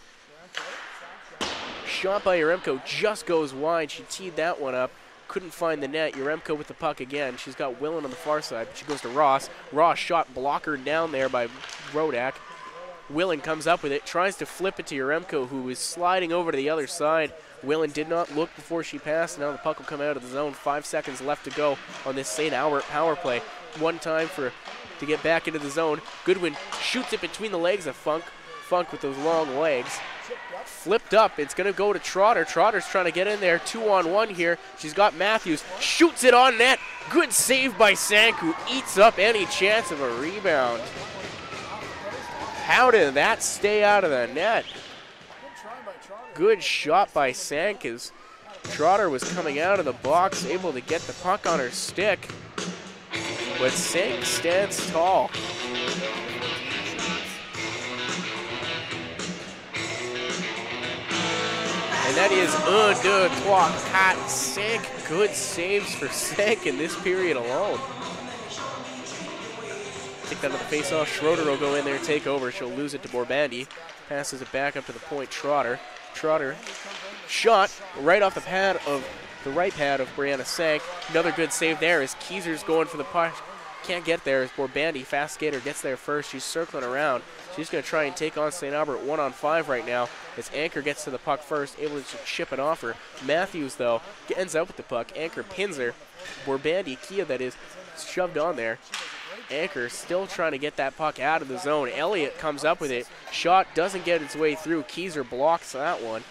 Shot by Yaremko just goes wide. She teed that one up. Couldn't find the net. Yaremko with the puck again. She's got Willen on the far side, but she goes to Ross. Ross shot blocker down there by Rodak. Willen comes up with it, tries to flip it to Yaremko, who is sliding over to the other side. Willen did not look before she passed. Now the puck will come out of the zone. 5 seconds left to go on this St. Albert power play. One time to get back into the zone. Goodwin shoots it between the legs of Funk. Funk with those long legs. Flipped up. It's going to go to Trotter. Trotter's trying to get in there. 2-on-1 here. She's got Matthews. Shoots it on net. Good save by Sank, who eats up any chance of a rebound. How did that stay out of the net? Good shot by Sank as Trotter was coming out of the box, able to get the puck on her stick. But Sank stands tall. And that is 1, 2, 3, 4, Sank. Good saves for Sank in this period alone. Kicked out of the face-off. Schroeder will go in there and take over. She'll lose it to Borbandi. Passes it back up to the point. Trotter. Trotter shot right off the pad of the right pad of Brianna Sank. Another good save there as Keyser's going for the puck. can't get there as Borbandi, fast skater, gets there first. She's circling around. She's going to try and take on St. Albert 1-on-5 right now as Anchor gets to the puck first, able to chip it off her. Matthews, though, ends up with the puck. Anchor pins her. Borbandi, Kia that is, shoved on there. Anchor still trying to get that puck out of the zone. Elliott comes up with it. Shot doesn't get its way through. Keyser blocks that one.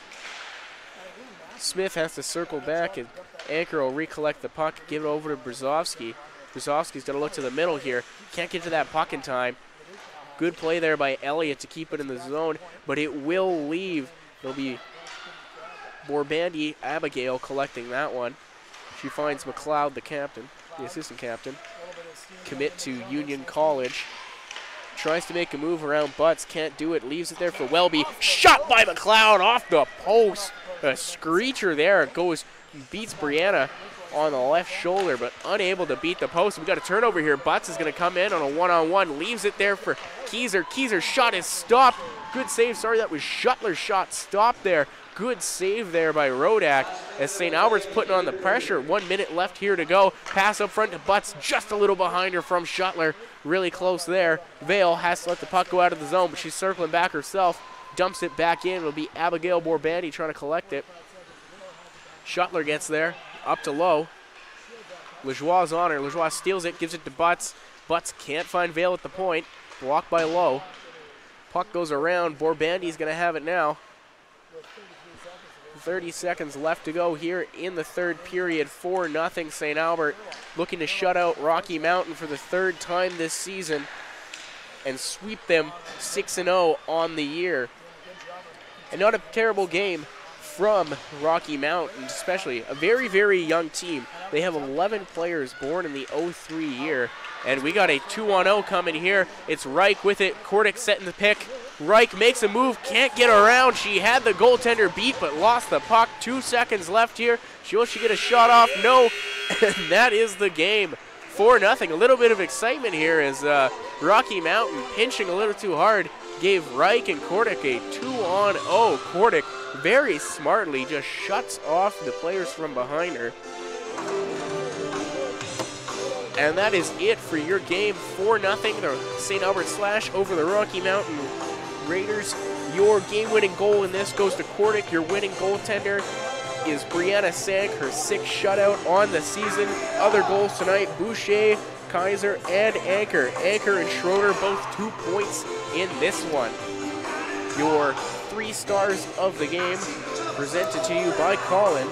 Smith has to circle back, and Anchor will recollect the puck, give it over to Brzezowski. Brzezowski's going to look to the middle here. Can't get to that puck in time. Good play there by Elliott to keep it in the zone, but it will leave. It'll be Borbandi, Abigail collecting that one. She finds McLeod, the captain, the assistant captain, commit to Union College. Tries to make a move around Butts, can't do it, leaves it there for Welby. Shot by McLeod off the post. A screecher there. It goes, beats Brianna on the left shoulder, but unable to beat the post. We got a turnover here. Butts is going to come in on a one-on-one, leaves it there for Keyser. Keyser's shot is stopped. Good save. Sorry, that was Shuttler's shot stopped there. Good save there by Rodak as St. Albert's putting on the pressure. 1 minute left here to go. Pass up front to Butts, just a little behind her from Shuttler. Really close there. Vale has to let the puck go out of the zone, but she's circling back herself. Dumps it back in. It'll be Abigail Borbandi trying to collect it. Shuttler gets there. Up to Lowe. Lajoie's on her. Lajoie steals it, gives it to Butts. Butts can't find Vale at the point. Blocked by Lowe. Puck goes around. Borbandi's going to have it now. 30 seconds left to go here in the third period. 4-0 St. Albert looking to shut out Rocky Mountain for the third time this season and sweep them 6-0 on the year. And not a terrible game from Rocky Mountain, especially a very, very young team. They have 11 players born in the 03 year. And we got a 2-on-0 coming here. It's Reich with it. Kordick setting the pick. Reich makes a move, can't get around. She had the goaltender beat, but lost the puck. 2 seconds left here. Will she get a shot off? No. And that is the game. 4-0. A little bit of excitement here as Rocky Mountain, pinching a little too hard, gave Reich and Kordick a 2-on-0. Kordick very smartly just shuts off the players from behind her. And that is it for your game. 4-0, the St. Albert Slash over the Rocky Mountain Raiders. Your game-winning goal in this goes to Kordick. Your winning goaltender is Brianna Sank, her 6th shutout on the season. Other goals tonight, Boucher, Kaiser, and Anchor. Anchor and Schroeder both 2 points in this one. Your 3 stars of the game presented to you by Colin.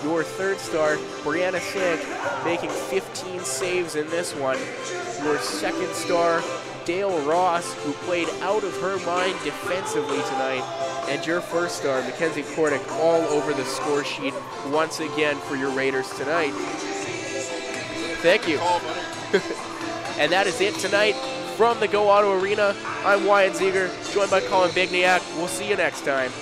Your 3rd star, Brianna Sank, making 15 saves in this one. Your 2nd star, Dale Ross, who played out of her mind defensively tonight. And your 1st star, Mackenzie Kordick, all over the score sheet once again for your Raiders tonight. Thank you. And that is it tonight from the Go Auto Arena. I'm Wyatt Ziegler, joined by Colin Bigniak. We'll see you next time.